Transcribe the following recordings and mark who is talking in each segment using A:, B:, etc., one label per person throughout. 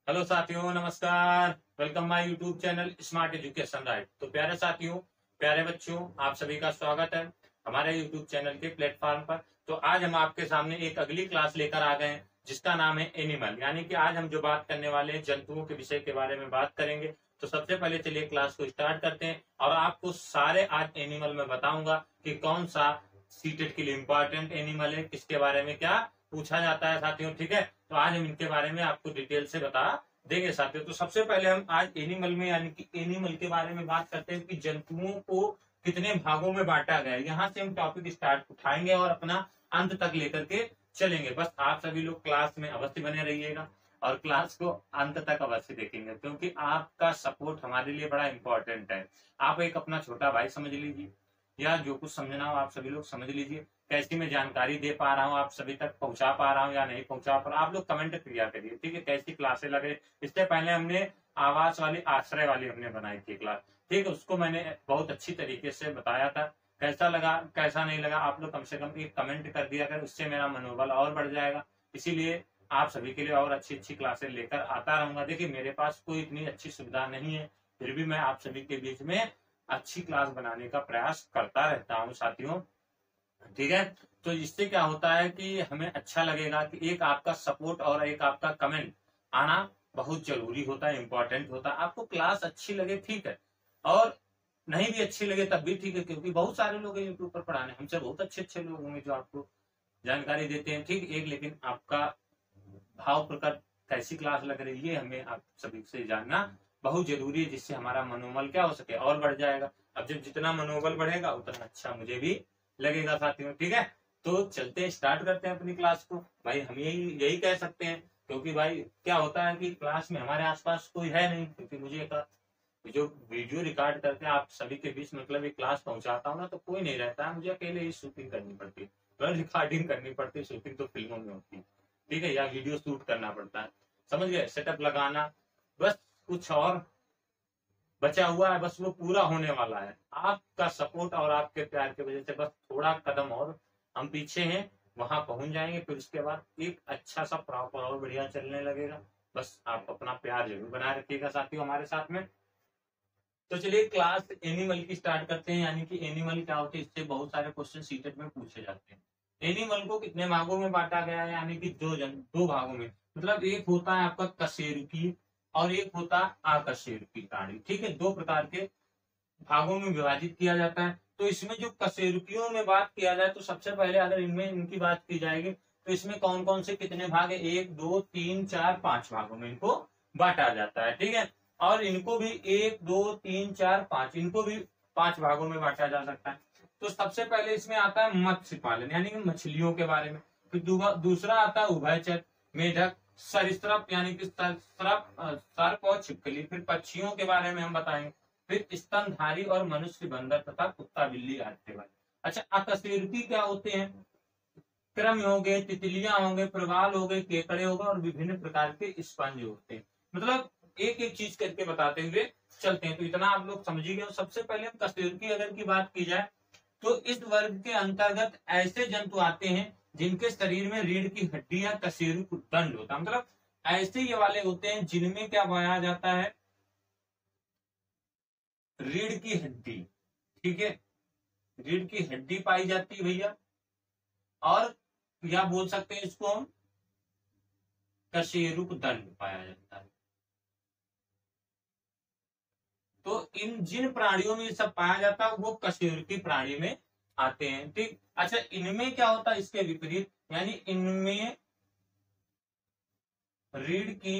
A: Hello साथियों, नमस्कार। Welcome my YouTube channel smart education right. तो प्यारे साथियों, प्यारे बच्चों, आप सभी का स्वागत है हमारे यूट्यूब चैनल के प्लेटफॉर्म पर। तो आज हम आपके सामने एक अगली क्लास लेकर आ गए हैं जिसका नाम है एनिमल, यानी कि आज हम जो बात करने वाले हैं जंतुओं के विषय के बारे में बात करेंगे। तो सबसे पहले चलिए क्लास को स्टार्ट करते हैं और आपको सारे आज एनिमल में बताऊंगा कि कौन सा सीटेट के लिए इंपॉर्टेंट एनिमल है, किसके बारे में क्या पूछा जाता है साथियों। ठीक है, तो आज हम इनके बारे में आपको डिटेल से बता देंगे साथियों। तो सबसे पहले हम आज एनिमल में यानी कि एनिमल के बारे में बात करते हैं कि जंतुओं को कितने भागों में बांटा गया है। यहाँ से हम टॉपिक स्टार्ट उठाएंगे और अपना अंत तक लेकर के चलेंगे। बस आप सभी लोग क्लास में अवश्य बने रहिएगा और क्लास को अंत तक अवश्य देखेंगे, क्योंकि आपका सपोर्ट हमारे लिए बड़ा इंपॉर्टेंट है। आप एक अपना छोटा भाई समझ लीजिए, या जो कुछ समझना हो आप सभी लोग समझ लीजिए। कैसी मैं जानकारी दे पा रहा हूँ, आप सभी तक पहुंचा पा रहा हूँ या नहीं पहुंचा पा रहा हूँ, आप लोग कमेंट किया करिए। ठीक है, कैसी क्लासें लगे। इससे पहले हमने आवास वाली, आश्रय वाली हमने बनाई थी क्लास। ठीक है, उसको मैंने बहुत अच्छी तरीके से बताया था। कैसा लगा कैसा नहीं लगा, आप लोग कम से कम एक कमेंट कर दिया कर, उससे मेरा मनोबल और बढ़ जाएगा। इसीलिए आप सभी के लिए और अच्छी अच्छी क्लासें लेकर आता रहूंगा। देखिए, मेरे पास कोई इतनी अच्छी सुविधा नहीं है, फिर भी मैं आप सभी के बीच में अच्छी क्लास बनाने का प्रयास करता रहता हूँ साथियों। ठीक है, तो इससे क्या होता है कि हमें अच्छा लगेगा कि एक आपका सपोर्ट और एक आपका कमेंट आना बहुत जरूरी होता है, इंपॉर्टेंट होता है। आपको क्लास अच्छी लगे ठीक है, और नहीं भी अच्छी लगे तब भी ठीक है, क्योंकि बहुत सारे लोग हैं यूट्यूब पर पढ़ाने, हमसे बहुत अच्छे अच्छे लोग होंगे जो आपको जानकारी देते हैं। ठीक एक, लेकिन आपका भाव प्रकट कैसी क्लास लग रही है हमें आप सभी से जानना बहुत जरूरी है, जिससे हमारा मनोबल क्या हो सके और बढ़ जाएगा। अब जब जितना मनोबल बढ़ेगा उतना अच्छा मुझे भी लगेगा साथियों। ठीक है, तो चलते हैं, स्टार्ट करते हैं अपनी क्लास को। भाई हम यही यही कह सकते हैं, क्योंकि भाई क्या होता है कि क्लास में हमारे आसपास कोई है नहीं, क्योंकि मुझे जो वीडियो रिकॉर्ड करके आप सभी के बीच मतलब एक क्लास पहुंचाता हूँ ना, तो कोई नहीं रहता है, मुझे अकेले ही शूटिंग करनी पड़ती है, रिकॉर्डिंग करनी पड़ती है। शूटिंग तो फिल्मों में होती है, ठीक है, या वीडियो शूट करना पड़ता है, समझ गए, सेटअप लगाना। बस कुछ और बचा हुआ है, बस वो पूरा होने वाला है। आपका सपोर्ट और आपके प्यार की वजह से बस थोड़ा कदम और हम पीछे हैं, वहां पहुंच जाएंगे। फिर उसके बाद एक अच्छा सा प्रॉपर और बढ़िया चलने लगेगा। बस आप अपना प्यार जरूर बनाए रखिएगा साथियों हमारे साथ में। तो चलिए क्लास एनिमल की स्टार्ट करते हैं, यानी कि एनिमल क्या होते हैं, इससे बहुत सारे क्वेश्चन सीटेट में पूछे जाते हैं। एनिमल को कितने भागों में बांटा गया है, यानी कि दो भागों में। मतलब एक होता है आपका कशेरुकी और एक होता है अकशेरुकी प्राणी। ठीक है, दो प्रकार के भागों में विभाजित किया जाता है। तो इसमें जो कशेरुकियों में बात किया जाए, तो सबसे पहले अगर इनमें इनकी बात की जाएगी, तो इसमें कौन कौन से कितने भाग है, 1 2 3 4 5 भागों में इनको बांटा जाता है। ठीक है, और इनको भी 1 2 3 4 5 इनको भी 5 भागों में बांटा जा सकता है। तो सबसे पहले इसमें आता है मत्स्य पालन, यानी कि मछलियों के बारे में। फिर दूसरा आता है उभयचर, मेढक, सरीसृप यानी कि सर्प और छिपकली। फिर पक्षियों के बारे में हम बताएंगे। फिर स्तनधारी और मनुष्य, बंदर तथा कुत्ता बिल्ली आदि वाले। अच्छा, अकशेरुकी क्या होते हैं, क्रम हो गए, तितलियां हो गए, प्रवाल हो गए, केकड़े हो गए और विभिन्न प्रकार के स्पंज होते हैं। मतलब एक एक चीज करके बताते हुए चलते हैं। तो इतना आप लोग समझ ही गए। सबसे पहले हम कशेरुकी अगर की बात की जाए, तो इस वर्ग के अंतर्गत ऐसे जंतु आते हैं जिनके शरीर में रीढ़ की हड्डी या कशेरुक दंड होता है। मतलब ऐसे ये वाले होते हैं जिनमें क्या पाया जाता है, रीढ़ की हड्डी। ठीक है, रीढ़ की हड्डी पाई जाती है भैया, और या बोल सकते हैं इसको हम कशेरुक दंड पाया जाता है। तो इन जिन प्राणियों में ये सब पाया जाता है वो कशेरुकी प्राणी में आते हैं। ठीक, अच्छा, इनमें क्या होता है इसके विपरीत, यानी इनमें रीढ़ की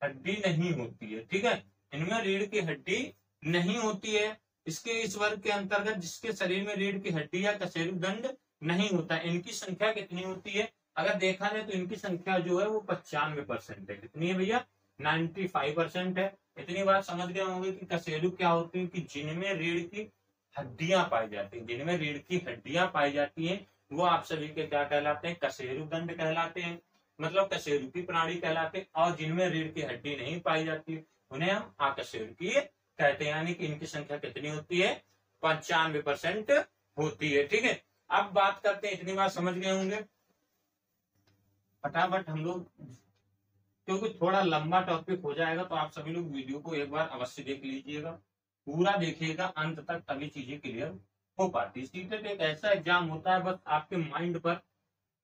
A: हड्डी नहीं होती है। ठीक है, इनमें रीढ़ की हड्डी नहीं होती है। इसके इस वर्ग के अंतर्गत जिसके शरीर में रीढ़ की हड्डी या कशेरुक दंड नहीं होता, इनकी संख्या कितनी होती है, अगर देखा जाए तो इनकी संख्या जो है वो 95% है। कितनी है भैया, 95% है। इतनी बात समझ गए होंगे कि कशेरुक क्या होती है, कि जिनमें रीढ़ की हड्डियां पाई जाती है, जिनमें रीढ़ की हड्डियां पाई जाती हैं, वो आप सभी के क्या कहलाते हैं, कशेरुक दंड कहलाते हैं, मतलब कशेरुकी प्राणी कहलाते हैं। और जिनमें रीढ़ की हड्डी नहीं पाई जाती उन्हें हम अकशेरुकीय कहते हैं। यानी कि इनकी संख्या कितनी होती है, 95% होती है। ठीक है, अब बात करते हैं, इतनी बात समझ गए होंगे, फटाफट हम लोग क्योंकि थोड़ा लंबा टॉपिक हो जाएगा, तो आप सभी लोग वीडियो को एक बार अवश्य देख लीजिएगा, पूरा देखिएगा अंत तक, तभी चीजें क्लियर हो पाती। सीटेट एक ऐसा एग्जाम होता है, बस आपके माइंड पर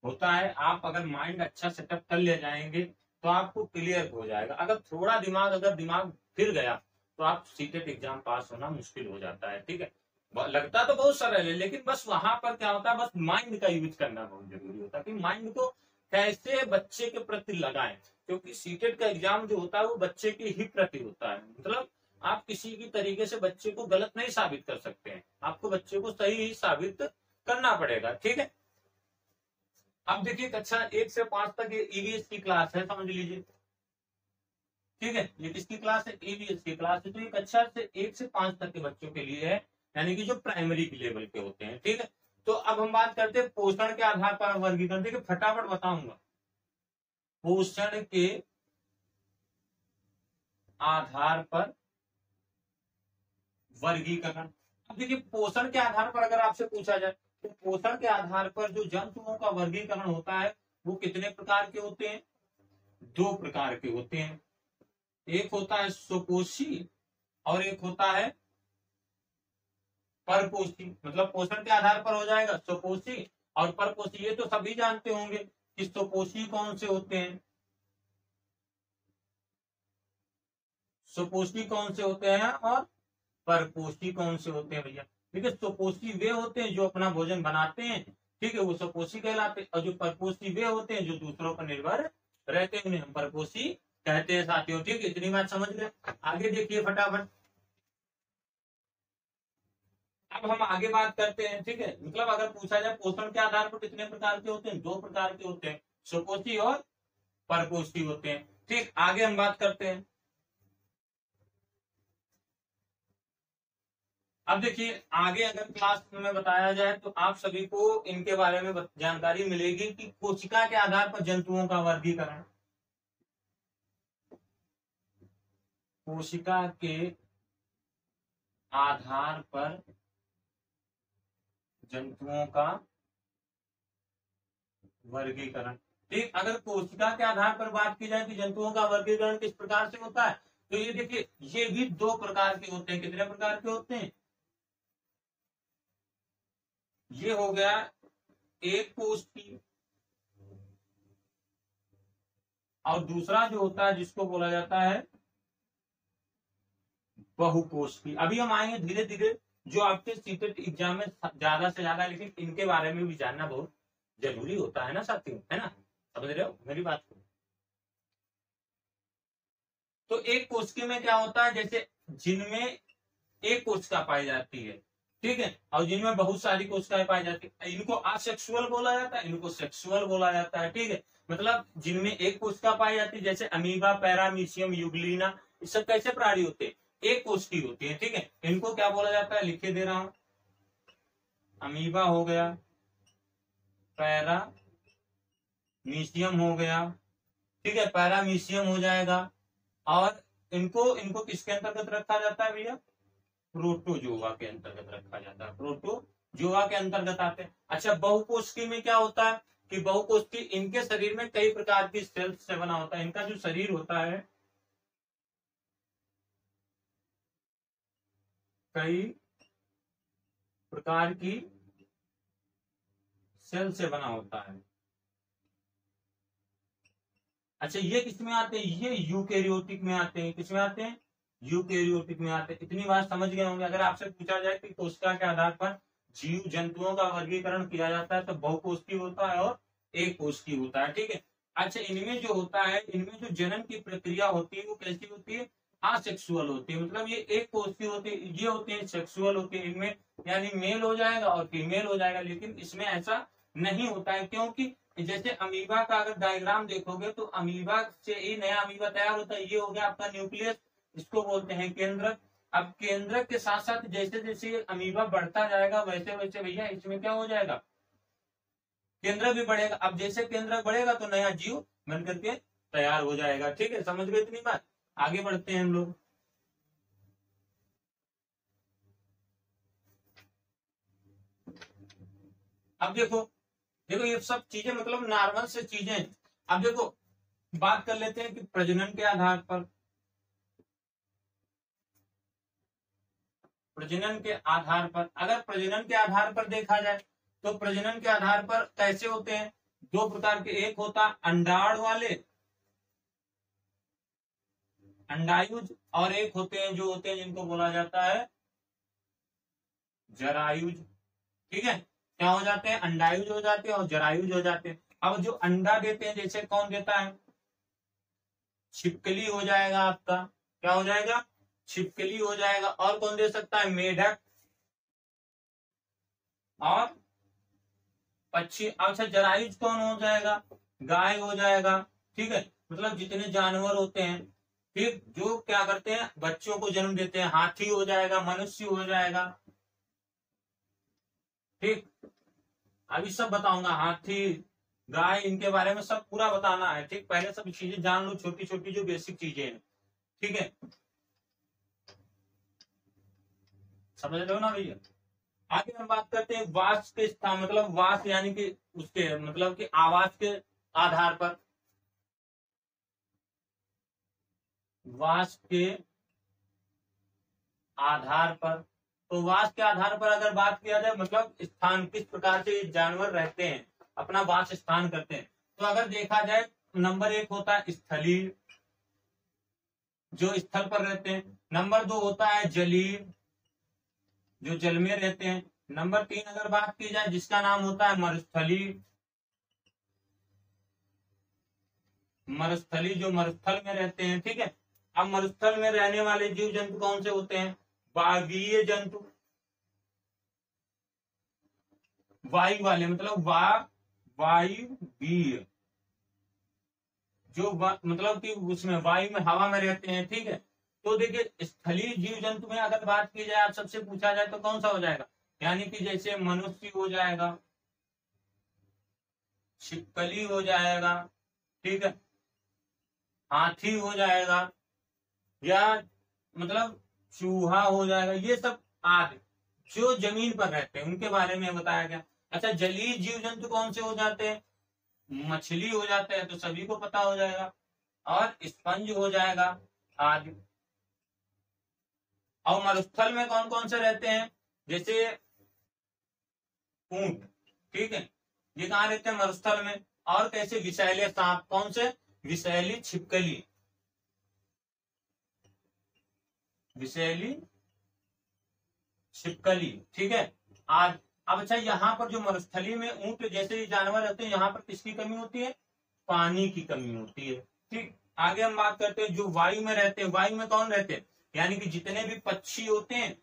A: होता है। आप अगर माइंड अच्छा सेटअप कर ले जाएंगे तो आपको क्लियर हो जाएगा। अगर थोड़ा दिमाग फिर गया तो आप सीटेट एग्जाम पास होना मुश्किल हो जाता है। ठीक है, लगता तो बहुत सरल है, लेकिन बस वहां पर क्या होता है, बस माइंड का यूज करना बहुत जरूरी होता है कि माइंड को कैसे बच्चे के प्रति लगाएं। क्योंकि सीटेट का एग्जाम जो होता है वो बच्चे के ही प्रति होता है। मतलब आप किसी की तरीके से बच्चे को गलत नहीं साबित कर सकते हैं, आपको बच्चे को सही ही साबित करना पड़ेगा। ठीक है, अब देखिए कक्षा 1 से 5 तक ये ईवीएस की क्लास है, समझ लीजिए। ठीक है, ये किसकी क्लास है, ईवीएस की क्लास है। तो ये कक्षा से 1 से 5 तक के बच्चों के लिए है, यानी कि जो प्राइमरी के लेवल के होते हैं। ठीक है, तो अब हम बात करते हैं पोषण के आधार पर वर्गीकरण। देखिए फटाफट बताऊंगा, पोषण के आधार पर वर्गीकरण। अब देखिए पोषण के आधार पर अगर आपसे पूछा जाए तो पोषण के आधार पर जो जंतुओं का वर्गीकरण होता है वो कितने प्रकार के होते हैं, 2 प्रकार के होते हैं। एक होता है सुपोषी और एक होता है परपोषी। मतलब पोषण के आधार पर हो जाएगा सुपोषी और परपोषी। ये तो सभी जानते होंगे कि सुपोषी कौन से होते हैं, सुपोषी कौन से होते हैं और परपोषी कौन से होते हैं भैया। देखिए सुपोषी वे होते हैं जो अपना भोजन बनाते हैं, ठीक है, वो सुपोषी कहलाते हैं। और जो परपोषी वे होते हैं जो दूसरों पर निर्भर रहते हैं, उन्हें हम परपोषी कहते हैं साथियों। ठीक है, इतनी बात समझ गए। आगे देखिए फटाफट, अब हम आगे बात करते हैं। ठीक है, मतलब अगर पूछा जाए पोषण के आधार पर कितने प्रकार के होते हैं, 2 प्रकार के होते हैं, सुपोषी और परपोषी होते हैं। ठीक, आगे हम बात करते हैं। अब देखिए आगे अगर क्लास में बताया जाए तो आप सभी को इनके बारे में जानकारी मिलेगी कि कोशिका के आधार पर जंतुओं का वर्गीकरण, कोशिका के आधार पर जंतुओं का वर्गीकरण। ठीक, अगर कोशिका के आधार पर बात की जाए कि जंतुओं का वर्गीकरण किस प्रकार से होता है, तो ये देखिए ये भी 2 प्रकार के होते हैं। कितने प्रकार के होते हैं, ये हो गया एक कोशिकी और दूसरा जो होता है जिसको बोला जाता है बहुकोशिकी। अभी हम आएंगे धीरे धीरे जो आपके सीटेट एग्जाम में ज्यादा से ज्यादा, लेकिन इनके बारे में भी जानना बहुत जरूरी होता है ना साथियों, है ना, समझ रहे हो मेरी बात को। तो एक कोशिका में क्या होता है, जैसे जिनमें एक कोशिका पाई जाती है, ठीक है, और जिनमें बहुत सारी कोशिकाएं पाई जाती है, इनको असेक्सुअल बोला जाता है, इनको सेक्सुअल बोला जाता है। ठीक है, मतलब जिनमें एक कोशिका पाई जाती है, जैसे अमीबा, पैरामीशियम, यूग्लिना, ये सब कैसे प्राणी होते हैं, एक कोशिकी होती है। ठीक है, इनको क्या बोला जाता है, लिखे दे रहा हूं, अमीबा हो गया, पैरामीशियम हो गया, ठीक है, पैरामीशियम हो जाएगा। और इनको इनको किसके अंतर्गत रखा जाता है भैया, प्रोटोजोआ के अंतर्गत रखा जाता है, प्रोटोजोआ के अंतर्गत आते हैं। अच्छा, बहुकोशिकी में क्या होता है कि बहुकोशिकी इनके शरीर में कई प्रकार की सेल्स से बना होता है। इनका जो शरीर होता है कई प्रकार की सेल से बना होता है। अच्छा, ये किस में आते हैं, ये यूकेरियोटिक में आते हैं। किस में आते हैं, यूकेरियोटिक में आते हैं। इतनी बात समझ गए होंगे। अगर आपसे पूछा जाए कि कोशिका के आधार पर जीव जंतुओं का वर्गीकरण किया जाता है तो बहुकोशिकीय होता है और एक कोशिकीय होता है। ठीक है, अच्छा, इनमें जो होता है, इनमें जो जनन की प्रक्रिया होती है वो कैसी होती है, असेक्सुअल होती है। मतलब ये एक कोशिकीय होती है, ये होते हैं सेक्सुअल होते हैं। इनमें यानी मेल हो जाएगा और फीमेल हो जाएगा, लेकिन इसमें ऐसा नहीं होता है। क्योंकि जैसे अमीबा का अगर डायग्राम देखोगे तो अमीबा से ही नया अमीबा तैयार होता है। ये हो गया आपका न्यूक्लियस, इसको बोलते हैं केंद्रक। अब केंद्रक के साथ साथ जैसे जैसे अमीबा बढ़ता जाएगा वैसे वैसे भैया इसमें क्या हो जाएगा, केंद्रक भी बढ़ेगा। अब जैसे केंद्रक बढ़ेगा तो नया जीव बन करके तैयार हो जाएगा। ठीक है, समझ गए इतनी बात। आगे बढ़ते हैं हम लोग। अब देखो देखो ये सब चीजें मतलब नॉर्मल से चीजें। अब देखो बात कर लेते हैं कि प्रजनन के आधार पर, प्रजनन के आधार पर, अगर प्रजनन के आधार पर देखा जाए तो प्रजनन के आधार पर कैसे होते हैं, दो प्रकार के, एक होता अंडाणु वाले, अंडायुज, और एक होते हैं जो होते हैं जिनको बोला जाता है जरायुज। ठीक है, क्या हो जाते हैं, अंडायुज हो जाते हैं और जरायुज हो जाते हैं। अब जो अंडा देते हैं जैसे कौन देता है, छिपकली हो जाएगा आपका, क्या हो जाएगा, छिपकली हो जाएगा। और कौन दे सकता है, मेढक और पक्षी। अच्छा जरायुज कौन हो जाएगा, गाय हो जाएगा। ठीक है, मतलब जितने जानवर होते हैं, फिर जो क्या करते हैं बच्चों को जन्म देते हैं, हाथी हो जाएगा, मनुष्य हो जाएगा। ठीक, अभी सब बताऊंगा, हाथी, गाय, इनके बारे में सब पूरा बताना है। ठीक, पहले सब चीजें जान लो, छोटी छोटी जो बेसिक चीजें हैं। ठीक है, समझ रहे हो ना भैया। आगे हम बात करते हैं वास के स्थान, मतलब वास यानी कि उसके मतलब कि आवास के आधार पर, वास के आधार पर। तो वास के आधार पर अगर बात किया जाए, मतलब स्थान, किस प्रकार से जानवर रहते हैं, अपना वास स्थान करते हैं। तो अगर देखा जाए, नंबर एक होता है स्थलीय, जो स्थल पर रहते हैं। नंबर दो होता है जलीय, जो जल में रहते हैं। नंबर तीन अगर बात की जाए जिसका नाम होता है मरुस्थलीय, मरुस्थली जो मरुस्थल में रहते हैं। ठीक है, अब मरुस्थल में रहने वाले जीव जंतु कौन से होते हैं, वायवीय जंतु, वायु वाले, मतलब वायुवीय, जो मतलब कि उसमें वायु में, हवा में रहते हैं। ठीक है, तो देखिए स्थलीय जीव जंतु में अगर बात की जाए, आप सबसे पूछा जाए तो कौन सा हो जाएगा, यानी कि जैसे मनुष्य हो जाएगा, छिपकली हो जाएगा, ठीक है, हाथी हो जाएगा, या मतलब चूहा हो जाएगा, ये सब आदि जो जमीन पर रहते हैं उनके बारे में बताया गया। अच्छा जलीय जीव जंतु कौन से हो जाते हैं, मछली हो जाते हैं, तो सभी को पता हो जाएगा, और स्पंज हो जाएगा आदि। और मरुस्थल में कौन कौन से रहते हैं, जैसे ऊंट। ठीक है, ये कहाँ रहते हैं, मरुस्थल में। और कैसे, विषैले सांप, कौन से, विषैली छिपकली, विषैली छिपकली। ठीक है, आज अब अच्छा यहाँ पर जो मरुस्थली में ऊंट जैसे जानवर रहते हैं, यहाँ पर किसकी कमी होती है, पानी की कमी होती है। ठीक, आगे हम बात करते हैं जो वायु में रहते हैं, वायु में कौन रहते हैं, यानी कि जितने भी पक्षी होते हैं,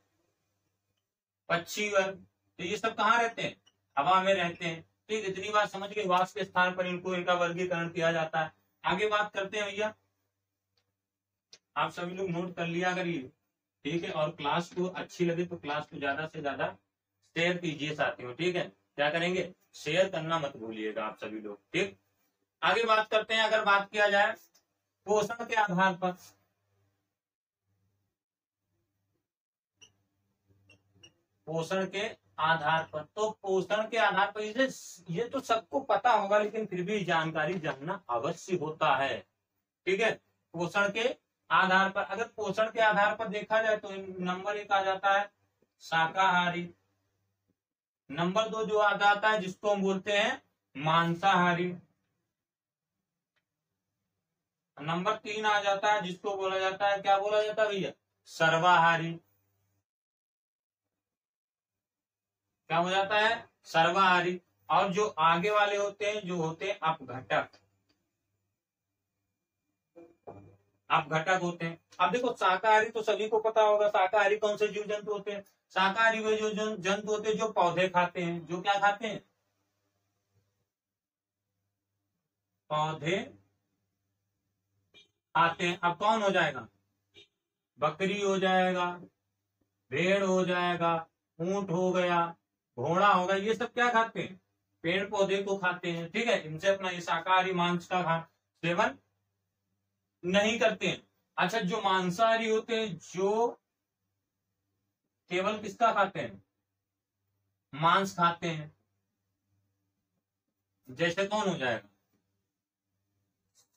A: पक्षी वर्ग, तो ये सब कहाँ रहते हैं, हवा में रहते हैं। ठीक, इतनी बात समझ के वास के स्थान पर इनको, इनका वर्गीकरण किया जाता है। आगे बात करते हैं भैया, आप सभी लोग नोट कर लिया अगर ये। ठीक है, और क्लास को अच्छी लगे तो क्लास को ज्यादा से ज्यादा शेयर कीजिए साथियों। ठीक है, क्या करेंगे, शेयर करना मत भूलिएगा आप सभी लोग। ठीक, आगे बात करते हैं, अगर बात किया जाए पोषण के आधार पर, पोषण के आधार पर, तो पोषण के आधार पर ये तो सबको पता होगा, लेकिन फिर भी जानकारी जानना अवश्य होता है। ठीक है, पोषण के आधार पर, अगर पोषण के आधार पर देखा जाए तो नंबर एक आ जाता है शाकाहारी, नंबर दो जो आ जाता है जिसको हम बोलते हैं मांसाहारी, नंबर तीन आ जाता है जिसको बोला जाता है, क्या बोला जाता है भैया, सर्वाहारी, क्या हो जाता है, सर्वाहारी। और जो आगे वाले होते हैं, जो होते हैं अपघटक, अपघटक होते हैं। अब देखो शाकाहारी तो सभी को पता होगा, शाकाहारी कौन से जीव जंतु होते हैं, शाकाहारी वे जो जंतु होते हैं जो पौधे खाते हैं, जो क्या खाते हैं, पौधे खाते हैं। अब कौन हो जाएगा, बकरी हो जाएगा, भेड़ हो जाएगा, ऊंट हो गया, घोड़ा हो गया, ये सब क्या खाते हैं, पेड़ पौधे को खाते हैं। ठीक है, इनसे अपना ये शाकाहारी मांस का सेवन नहीं करते हैं। अच्छा जो मांसाहारी होते हैं, जो केवल किसका खाते हैं, मांस खाते हैं, जैसे कौन हो जाएगा,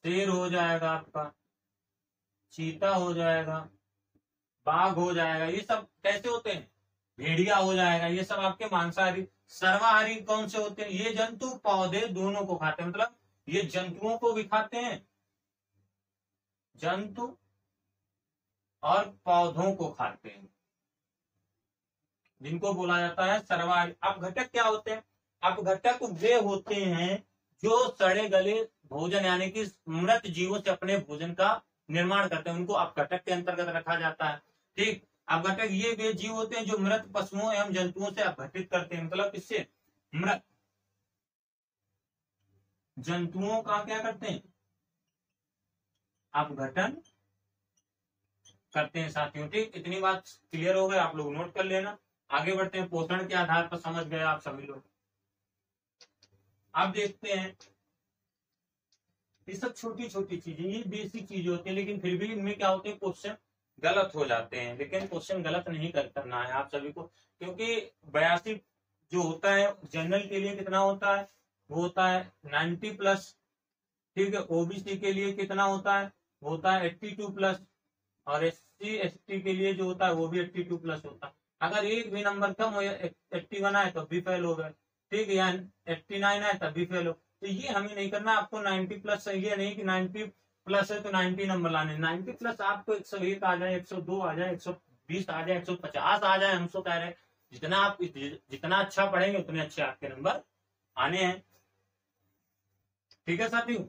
A: शेर हो जाएगा आपका, चीता हो जाएगा, बाघ हो जाएगा, ये सब कैसे होते हैं, भेड़िया हो जाएगा, ये सब आपके मांसाहारी। सर्वाहारी कौन से होते हैं, ये जंतु पौधे दोनों को खाते हैं, मतलब ये जंतुओं को भी खाते हैं, जंतु और पौधों को खाते हैं, जिनको बोला जाता है सर्वाहारी। अपघटक क्या होते हैं, अपघटक वे होते हैं जो सड़े गले भोजन यानी कि मृत जीवों से अपने भोजन का निर्माण करते हैं, उनको अपघटक के अंतर्गत रखा जाता है। ठीक, अपघटक ये वे जीव होते हैं जो मृत पशुओं एवं जंतुओं से अपघटित करते हैं, मतलब इससे मृत जंतुओं का क्या करते हैं, अपघटन करते हैं साथियों। ठीक, इतनी बात क्लियर हो गई, आप लोग नोट कर लेना। आगे बढ़ते हैं, पोषण के आधार पर समझ गए आप सभी लोग। अब देखते हैं, ये सब छोटी छोटी चीजें, ये बेसिक चीजें होती है, लेकिन फिर भी इनमें क्या होते हैं, क्वेश्चन गलत हो जाते हैं। लेकिन क्वेश्चन गलत नहीं करना है आप सभी को, क्योंकि 82 जो होता है जनरल के लिए कितना होता है, वो होता है 90+। ठीक है, ओबीसी के लिए कितना होता है, वो होता है 82+। और SC ST के लिए जो होता है वो भी 82+ होता है। अगर एक भी नंबर कम हो, 81 आए तो भी फेल हो गए, ठीक है, या 89 आए तब भी फेल हो। तो ये हमें नहीं करना, आपको 90+ ये नहीं कि 90+ है तो 90 नंबर लाने, 90+ आपको 101 आ जाए, 102 आ जाए, 120 आ जाए, 150 आ जाए, हम तो कह रहे हैं जितना अच्छा पढ़ेंगे उतने अच्छे आपके नंबर आने हैं। ठीक है साथियों,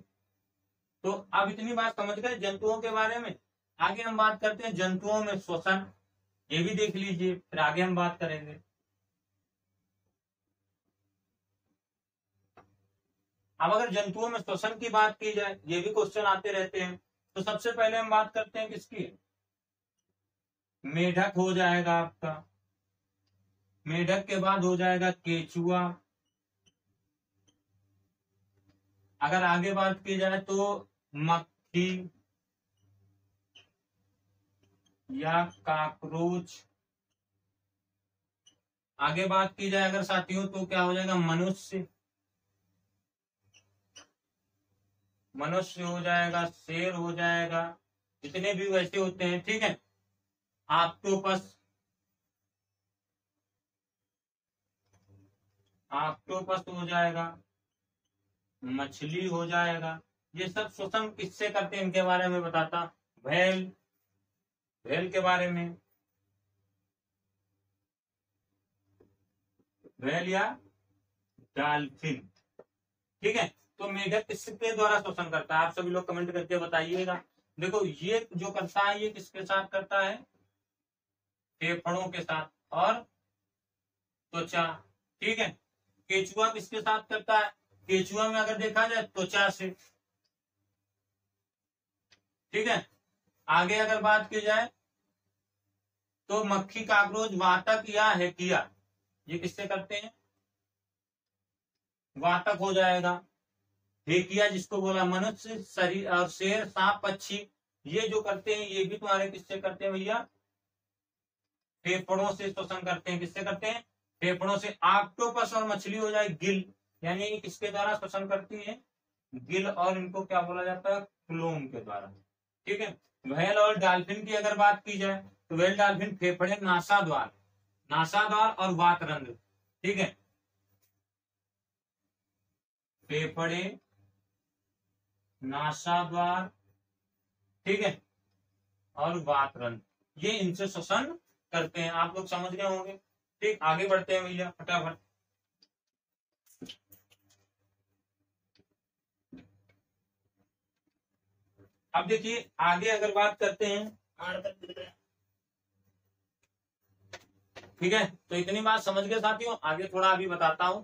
A: तो अब इतनी बात समझ गए जंतुओं के बारे में। आगे हम बात करते हैं जंतुओं में श्वसन, ये भी देख लीजिए, फिर आगे हम बात करेंगे। अब अगर जंतुओं में श्वसन की बात की जाए, ये भी क्वेश्चन आते रहते हैं, तो सबसे पहले हम बात करते हैं किसकी, मेढक हो जाएगा आपका, मेढक के बाद हो जाएगा केचुआ। अगर आगे बात की जाए तो मक्खी या कॉकरोच। आगे बात की जाए अगर साथियों तो क्या हो जाएगा, मनुष्य, मनुष्य हो जाएगा, शेर हो जाएगा, जितने भी वैसे होते हैं। ठीक है, ऑक्टोपस, ऑक्टोपस हो जाएगा, मछली हो जाएगा। ये सब श्वसन किससे करते हैं इनके बारे में बताता, व्हेल, व्हेल के बारे में, व्हेल या डॉल्फिन। ठीक है, तो मेढक किसके द्वारा शोषण करता है, आप सभी लोग कमेंट करके बताइएगा। देखो ये जो करता है ये किसके साथ करता है, फेफड़ों के साथ और त्वचा। ठीक है, केचुआ किसके साथ करता है, केचुआ में अगर देखा जाए त्वचा से। ठीक है, आगे अगर बात की जाए तो मक्खी, काकरोच, वातक या हेकिया, ये किससे करते हैं, वातक हो जाएगा। हेकिया जिसको बोला मनुष्य, शरीर और शेर, सांप, पक्षी, ये जो करते हैं ये भी तुम्हारे किससे करते हैं भैया, फेफड़ों से शोषण करते हैं। किससे करते हैं, फेफड़ों से। ऑक्टोपस और मछली हो जाए गिल, यानी ये किसके द्वारा शोषण करती है, गिल, और इनको क्या बोला जाता है, क्लोम के द्वारा। ठीक है, व्हेल और डॉल्फिन की अगर बात की जाए तो व्हेल डॉल्फिन फेफड़े, नासाद्वार, नासाद्वार और वातरंध्र। ठीक है, फेफड़े, नासाद्वार, ठीक है, और वातरंध्र, ये इनसे श्वसन करते हैं। आप लोग समझ गए होंगे। ठीक, आगे बढ़ते हैं भैया फटाफट। अब देखिए आगे अगर बात करते हैं, ठीक है, तो इतनी बात समझ गए साथियों। आगे थोड़ा अभी बताता हूं।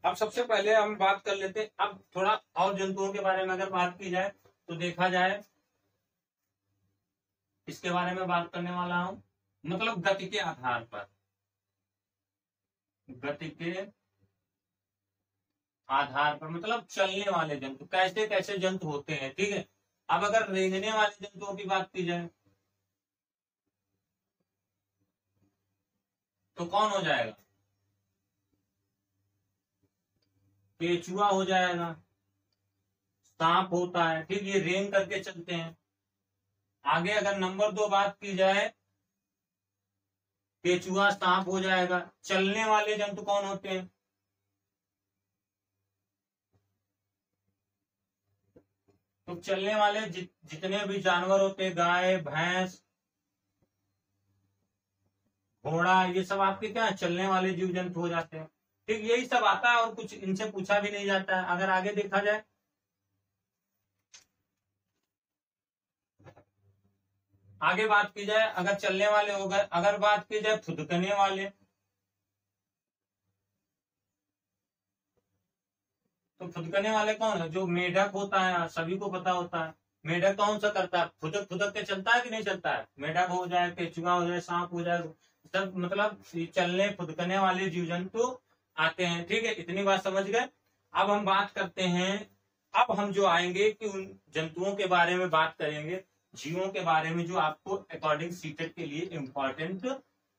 A: अब सबसे पहले हम बात कर लेते हैं, अब थोड़ा और जंतुओं के बारे में अगर बात की जाए तो देखा जाए, इसके बारे में बात करने वाला हूं, मतलब गति के आधार पर, गति के आधार पर, मतलब चलने वाले जंतु, कैसे कैसे जंतु होते हैं। ठीक है, अब अगर रेंगने वाले जंतुओं की बात की जाए, तो कौन हो जाएगा? केचुआ हो जाएगा। सांप होता है, ठीक, ये रेंग करके चलते हैं। आगे अगर नंबर 2 बात की जाए, केचुआ सांप हो जाएगा। चलने वाले जंतु कौन होते हैं? तो चलने वाले जितने भी जानवर होते हैं, गाय, भैंस, घोड़ा, ये सब आपके क्या है? चलने वाले जीव जंतु हो जाते हैं। ठीक, यही सब आता है और कुछ इनसे पूछा भी नहीं जाता है। अगर आगे देखा जाए, आगे बात की जाए, अगर चलने वाले हो गए, अगर बात की जाए फुदकने वाले, तो फुदकने वाले कौन है? जो मेढक होता है, सभी को पता होता है। मेढक कौन सा करता है? फुदक फुदक के चलता है कि नहीं चलता है? मेढक हो जाए, केचुआ हो जाए, सांप हो जाए, सब मतलब चलने फुदकने वाले जीव जंतु आते हैं। ठीक है, इतनी बात समझ गए। अब हम बात करते हैं, अब हम जो आएंगे कि उन जंतुओं के बारे में बात करेंगे, जीवों के बारे में, जो आपको अकॉर्डिंग सीटेट के लिए इम्पोर्टेंट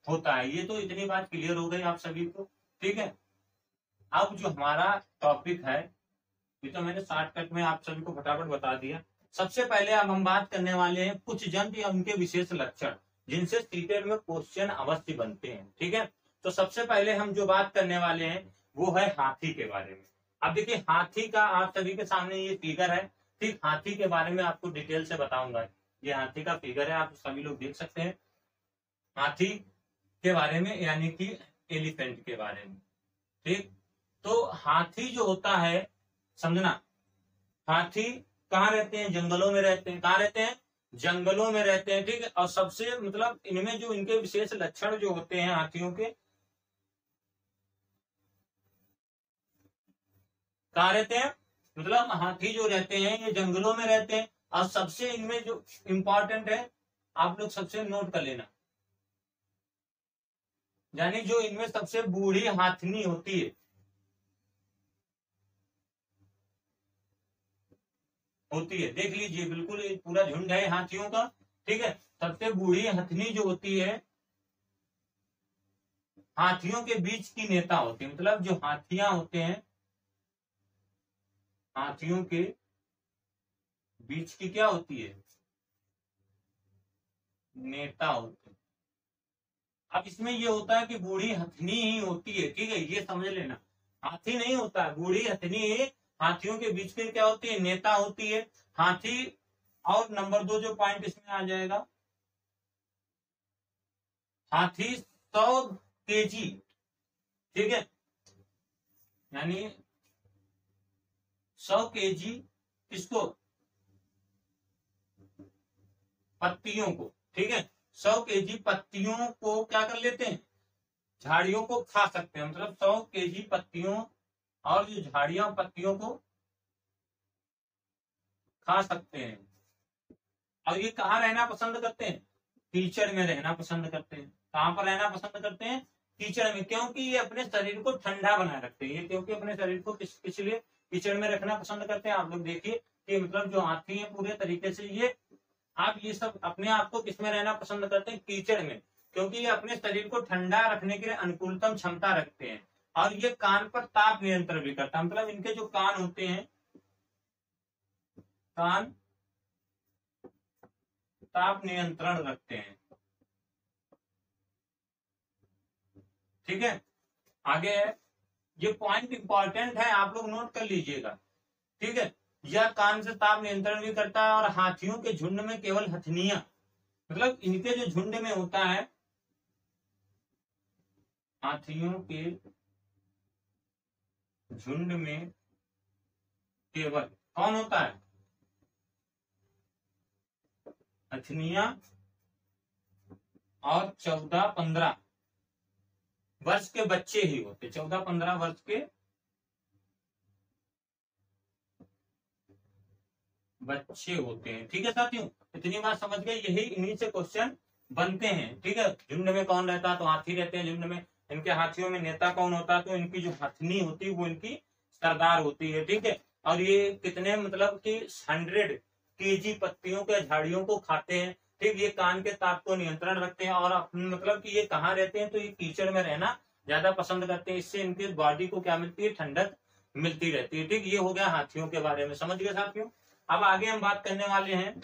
A: होता है। ये तो इतनी बात क्लियर हो गई आप सभी को। ठीक है, अब जो हमारा टॉपिक है, ये तो मैंने शॉर्टकट में आप सभी को फटाफट बता दिया। सबसे पहले अब हम बात करने वाले हैं कुछ जंतु या उनके विशेष लक्षण, जिनसे सीटेट में क्वेश्चन अवश्य बनते हैं। ठीक है, तो सबसे पहले हम जो बात करने वाले हैं वो है हाथी के बारे में। अब देखिए, हाथी का आप सभी के सामने ये फिगर है। ठीक, हाथी के बारे में आपको डिटेल से बताऊंगा। ये हाथी का फिगर है, आप सभी लोग देख सकते हैं हाथी के बारे में, यानी कि एलिफेंट के बारे में। ठीक, तो हाथी जो होता है, समझना, हाथी कहाँ रहते हैं? जंगलों में रहते हैं। कहाँ रहते हैं? जंगलों में रहते हैं। ठीक है, और सबसे मतलब इनमें जो इनके विशेष लक्षण जो होते हैं हाथियों के, कहाँ रहते हैं? मतलब हाथी जो रहते हैं ये जंगलों में रहते हैं। और सबसे इनमें जो इंपॉर्टेंट है, आप लोग सबसे नोट कर लेना, यानी जो इनमें सबसे बूढ़ी हाथनी होती है, देख लीजिए, बिल्कुल पूरा झुंड है हाथियों का। ठीक है, सबसे बूढ़ी हथनी जो होती है, हाथियों के बीच की नेता होती है। मतलब जो हाथियां होते हैं, हाथियों के बीच की क्या होती है? नेता होती है। अब इसमें ये होता है कि बूढ़ी हथनी ही होती है। ठीक है, ये समझ लेना, हाथी नहीं होता है, बूढ़ी हथनी ही हाथियों के बीच की क्या होती है? नेता होती है। हाथी, और नंबर 2 जो पॉइंट इसमें आ जाएगा, हाथी 100 kg, ठीक है, यानी 100 kg किसको? पत्तियों को। ठीक है, 100 kg पत्तियों को क्या कर लेते हैं? झाड़ियों को खा सकते हैं। मतलब 100 kg पत्तियों, और जो झाड़ियां पत्तियों को खा सकते हैं। और ये कहाँ रहना पसंद करते हैं? कीचड़ में रहना पसंद करते हैं। कहाँ पर रहना पसंद करते हैं? कीचड़ में, क्योंकि ये अपने शरीर को ठंडा बनाए रखते हैं। ये क्योंकि अपने शरीर को किस लिए कीचड़ में रखना पसंद करते हैं? आप लोग देखिए कि मतलब जो हाथी है पूरे तरीके से ये, आप ये सब अपने आप को किसमें रहना पसंद करते हैं? कीचड़ में, क्योंकि ये अपने शरीर को ठंडा रखने के लिए अनुकूलतम क्षमता रखते हैं। और ये कान पर ताप नियंत्रण भी करता है। मतलब इनके जो कान होते हैं, कान ताप नियंत्रण रखते हैं। ठीक है, आगे है, ये पॉइंट इंपॉर्टेंट है, आप लोग नोट कर लीजिएगा। ठीक है, यह कान से ताप नियंत्रण भी करता है। और हाथियों के झुंड में केवल हथनियां, मतलब इनके जो झुंड में होता है, हाथियों के झुंड में केवल कौन होता है? हथनियां, और 14-15 वर्ष के बच्चे ही होते, 14-15 वर्ष के बच्चे होते हैं। ठीक है साथियों, इतनी बात समझ गए, यही इन्हीं से क्वेश्चन बनते हैं। ठीक है, झुंड में कौन रहता है? तो हाथी रहते हैं झुंड में। इनके हाथियों में नेता कौन होता है? तो इनकी जो हथनी होती है वो इनकी सरदार होती है। ठीक है, और ये कितने मतलब कि 100 kg पत्तियों के झाड़ियों को खाते हैं। ठीक, ये कान के ताप को नियंत्रण रखते हैं और मतलब कि ये कहाँ रहते हैं, तो ये कीचड़ में रहना ज्यादा पसंद करते हैं। इससे इनकी बॉडी को क्या मिलती है, ठंडक मिलती रहती है। ठीक, ये हो गया हाथियों के बारे में, समझ गए साथियों। अब आगे हम बात करने वाले हैं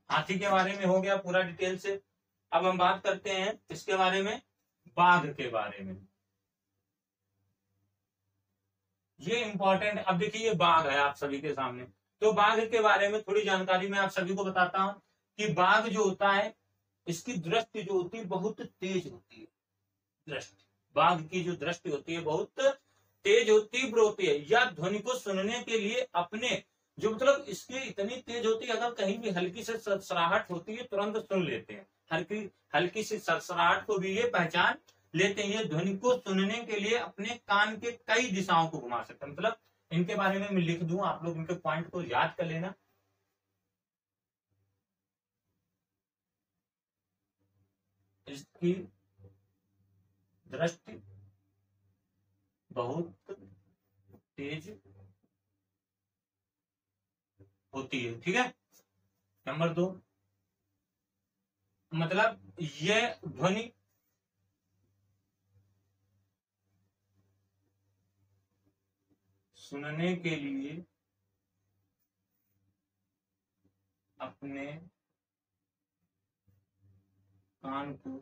A: हाथी के बारे में, हो गया पूरा डिटेल से। अब हम बात करते हैं इसके बारे में, बाघ के बारे में। ये इंपॉर्टेंट, अब देखिए ये बाघ है आप सभी के सामने, तो बाघ के बारे में थोड़ी जानकारी मैं आप सभी को बताता हूं कि बाघ जो होता है, इसकी दृष्टि जो होती है बहुत तेज होती है। दृष्टि, बाघ की जो दृष्टि होती है बहुत तेज और तीव्र होती है। या ध्वनि को सुनने के लिए अपने जो मतलब इसकी इतनी तेज होती है, अगर कहीं भी हल्की से सरसराहट होती है तुरंत सुन लेते हैं। हल्की हल्की सी सरसराहट को भी ये पहचान लेते हैं। ये ध्वनि को सुनने के लिए अपने कान के कई दिशाओं को घुमा सकते हैं। मतलब इनके बारे में मैं लिख दूं, आप लोग इनके पॉइंट को याद कर लेना। इसकी दृष्टि बहुत तेज होती है। ठीक है, नंबर 2, मतलब ये ध्वनि सुनने के लिए अपने कान को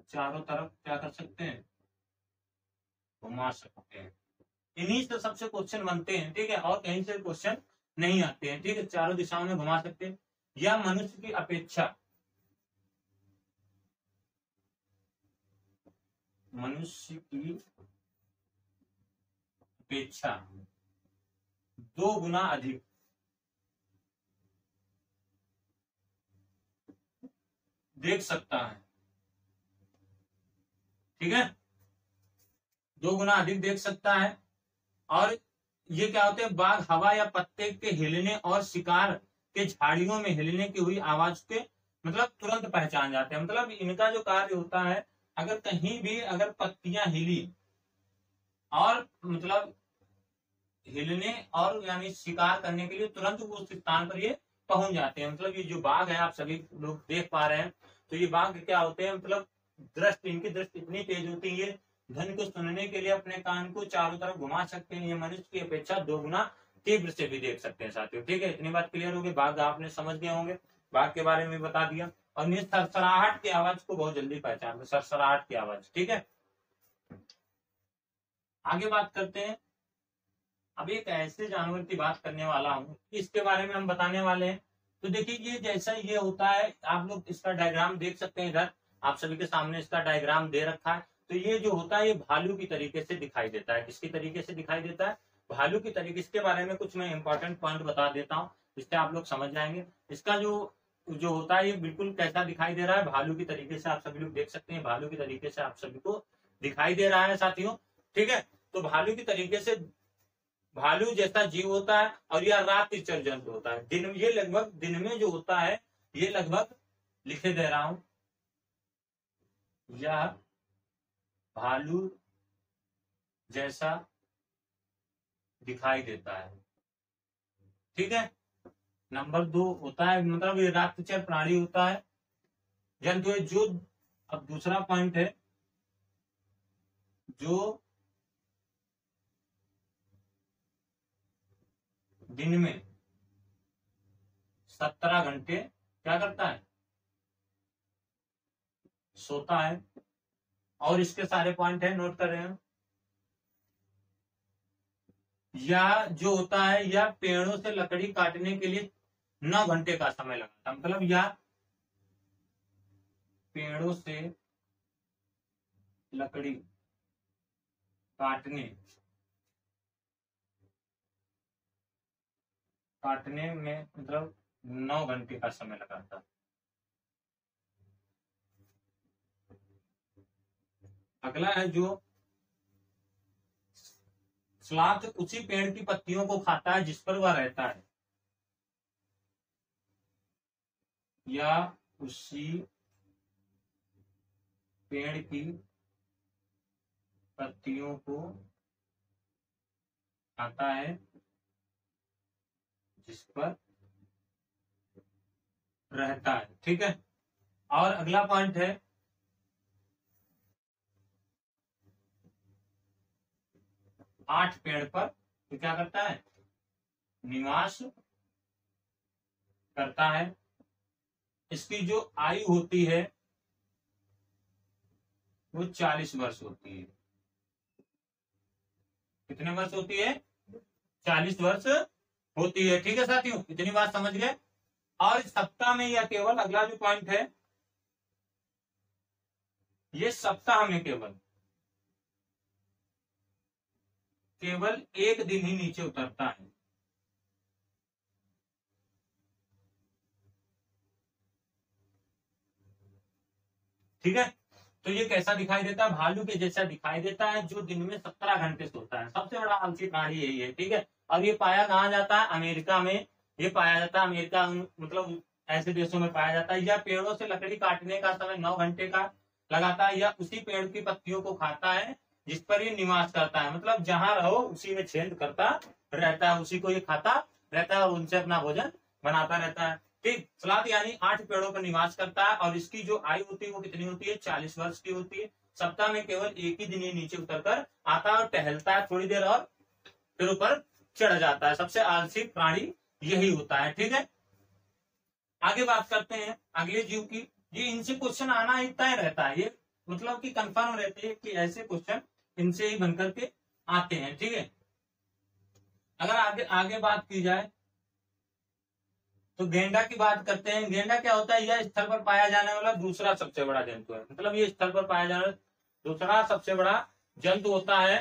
A: चारों तरफ क्या कर सकते हैं, घुमा सकते हैं। इन्हीं से सबसे क्वेश्चन बनते हैं। ठीक है, और कहीं से क्वेश्चन नहीं आते हैं। ठीक है, चारों दिशाओं में घुमा सकते हैं। या मनुष्य की अपेक्षा, मनुष्य की अपेक्षा 2 गुना अधिक देख सकता है। ठीक है, 2 गुना अधिक देख सकता है। और ये क्या होते हैं, बाघ हवा या पत्ते के हिलने और शिकार के झाड़ियों में हिलने की हुई आवाज के मतलब तुरंत पहचान जाते हैं। मतलब इनका जो कार्य होता है, अगर कहीं भी अगर पत्तियां हिली और मतलब हिलने और यानी शिकार करने के लिए तुरंत वो उस स्थान पर ये पहुंच जाते हैं। मतलब ये जो बाघ है आप सभी लोग देख पा रहे हैं, तो ये बाघ क्या होते हैं, मतलब दृष्टि, इनकी दृष्टि इतनी तेज होती है, ये ध्वनि को सुनने के लिए अपने कान को चारों तरफ घुमा सकते हैं। ये मनुष्य की अपेक्षा 2 गुना तीव्र से भी देख सकते हैं साथियों। ठीक है, इतनी बात क्लियर होगी, बाघ आपने समझ गए होंगे, बाघ के बारे में बता दिया। और ये सरसराहट की आवाज को बहुत जल्दी पहचानते, सरसराहट की आवाज। ठीक है, आगे बात करते हैं। अब एक ऐसे जानवर की बात करने वाला हूँ, इसके बारे में हम बताने वाले हैं। तो देखिए ये जैसा ये होता है, आप लोग इसका डायग्राम देख सकते हैं, इधर आप सभी के सामने इसका डायग्राम दे रखा है। तो ये जो होता है ये भालू की तरीके से दिखाई देता है। किसकी तरीके से दिखाई देता है, भालू की तरीके। इसके बारे में कुछ मैं इंपॉर्टेंट पॉइंट बता देता हूँ, जिससे आप लोग समझ जाएंगे। इसका जो जो होता है ये बिल्कुल कैसा दिखाई दे रहा है, भालू की तरीके से आप सभी लोग देख सकते हैं। भालू की तरीके से आप सभी को दिखाई दे रहा है साथियों। ठीक है, तो भालू की तरीके से भालू जैसा जीव होता है और यह रात्रिचर जंतु होता है। दिन, ये लगभग दिन में जो होता है, ये लगभग लिखे दे रहा हूं, यह भालू जैसा दिखाई देता है। ठीक है, नंबर 2 होता है, मतलब ये रात्रिचर प्राणी होता है, जंतु है जो। अब दूसरा पॉइंट है, जो दिन में 17 घंटे क्या करता है, सोता है। और इसके सारे पॉइंट है, नोट कर रहे हैं। या जो होता है, या पेड़ों से लकड़ी काटने के लिए 9 घंटे का समय लगाता है। मतलब या पेड़ों से लकड़ी काटने काटने में मतलब 9 घंटे का समय लगाता है। अगला है जो स्लॉथ उसी पेड़ की पत्तियों को खाता है जिस पर वह रहता है, या उसी पेड़ की पत्तियों को खाता है जिस पर रहता है। ठीक है, और अगला पॉइंट है 8 पेड़ पर तो क्या करता है, निवास करता है। इसकी जो आयु होती है वो 40 वर्ष होती है। कितने वर्ष होती है, 40 वर्ष होती है। ठीक है साथियों, इतनी बात समझ गए। और सप्ताह में या केवल, अगला जो पॉइंट है ये सप्ताह में केवल एक दिन ही नीचे उतरता है। ठीक है, तो ये कैसा दिखाई देता है, भालू के जैसा दिखाई देता है, जो दिन में 17 घंटे सोता है। सबसे बड़ा आलसी प्राणी यही है। ठीक है, और ये पाया कहाँ जाता है, अमेरिका में ये पाया जाता है। अमेरिका मतलब ऐसे देशों में पाया जाता है। या पेड़ों से लकड़ी काटने का समय 9 घंटे का लगाता है, या उसी पेड़ की पत्तियों को खाता है जिस पर ये निवास करता है। मतलब जहां रहो उसी में छेद करता रहता है, उसी को ये खाता रहता है और उनसे अपना भोजन बनाता रहता है। ठीक, सलाद यानी 8 पेड़ों पर निवास करता है और इसकी जो आयु होती है वो कितनी होती है, 40 वर्ष की होती है। सप्ताह में केवल एक ही दिन ये नीचे उतरकर आता है और टहलता है थोड़ी देर और फिर ऊपर चढ़ जाता है। सबसे आलसी प्राणी यही होता है। ठीक है, आगे बात करते हैं अगले जीव की। ये इनसे क्वेश्चन आना ही तय रहता है, ये मतलब कि कंफर्म रहते हैं कि ऐसे क्वेश्चन इनसे ही बनकर के आते हैं। ठीक है, अगर आगे आगे बात की जाए तो गेंडा की बात करते हैं। गेंडा क्या होता है, यह स्थल पर पाया जाने वाला दूसरा सबसे बड़ा जंतु है। मतलब ये स्थल पर पाया जाने वाला दूसरा सबसे बड़ा जंतु होता है।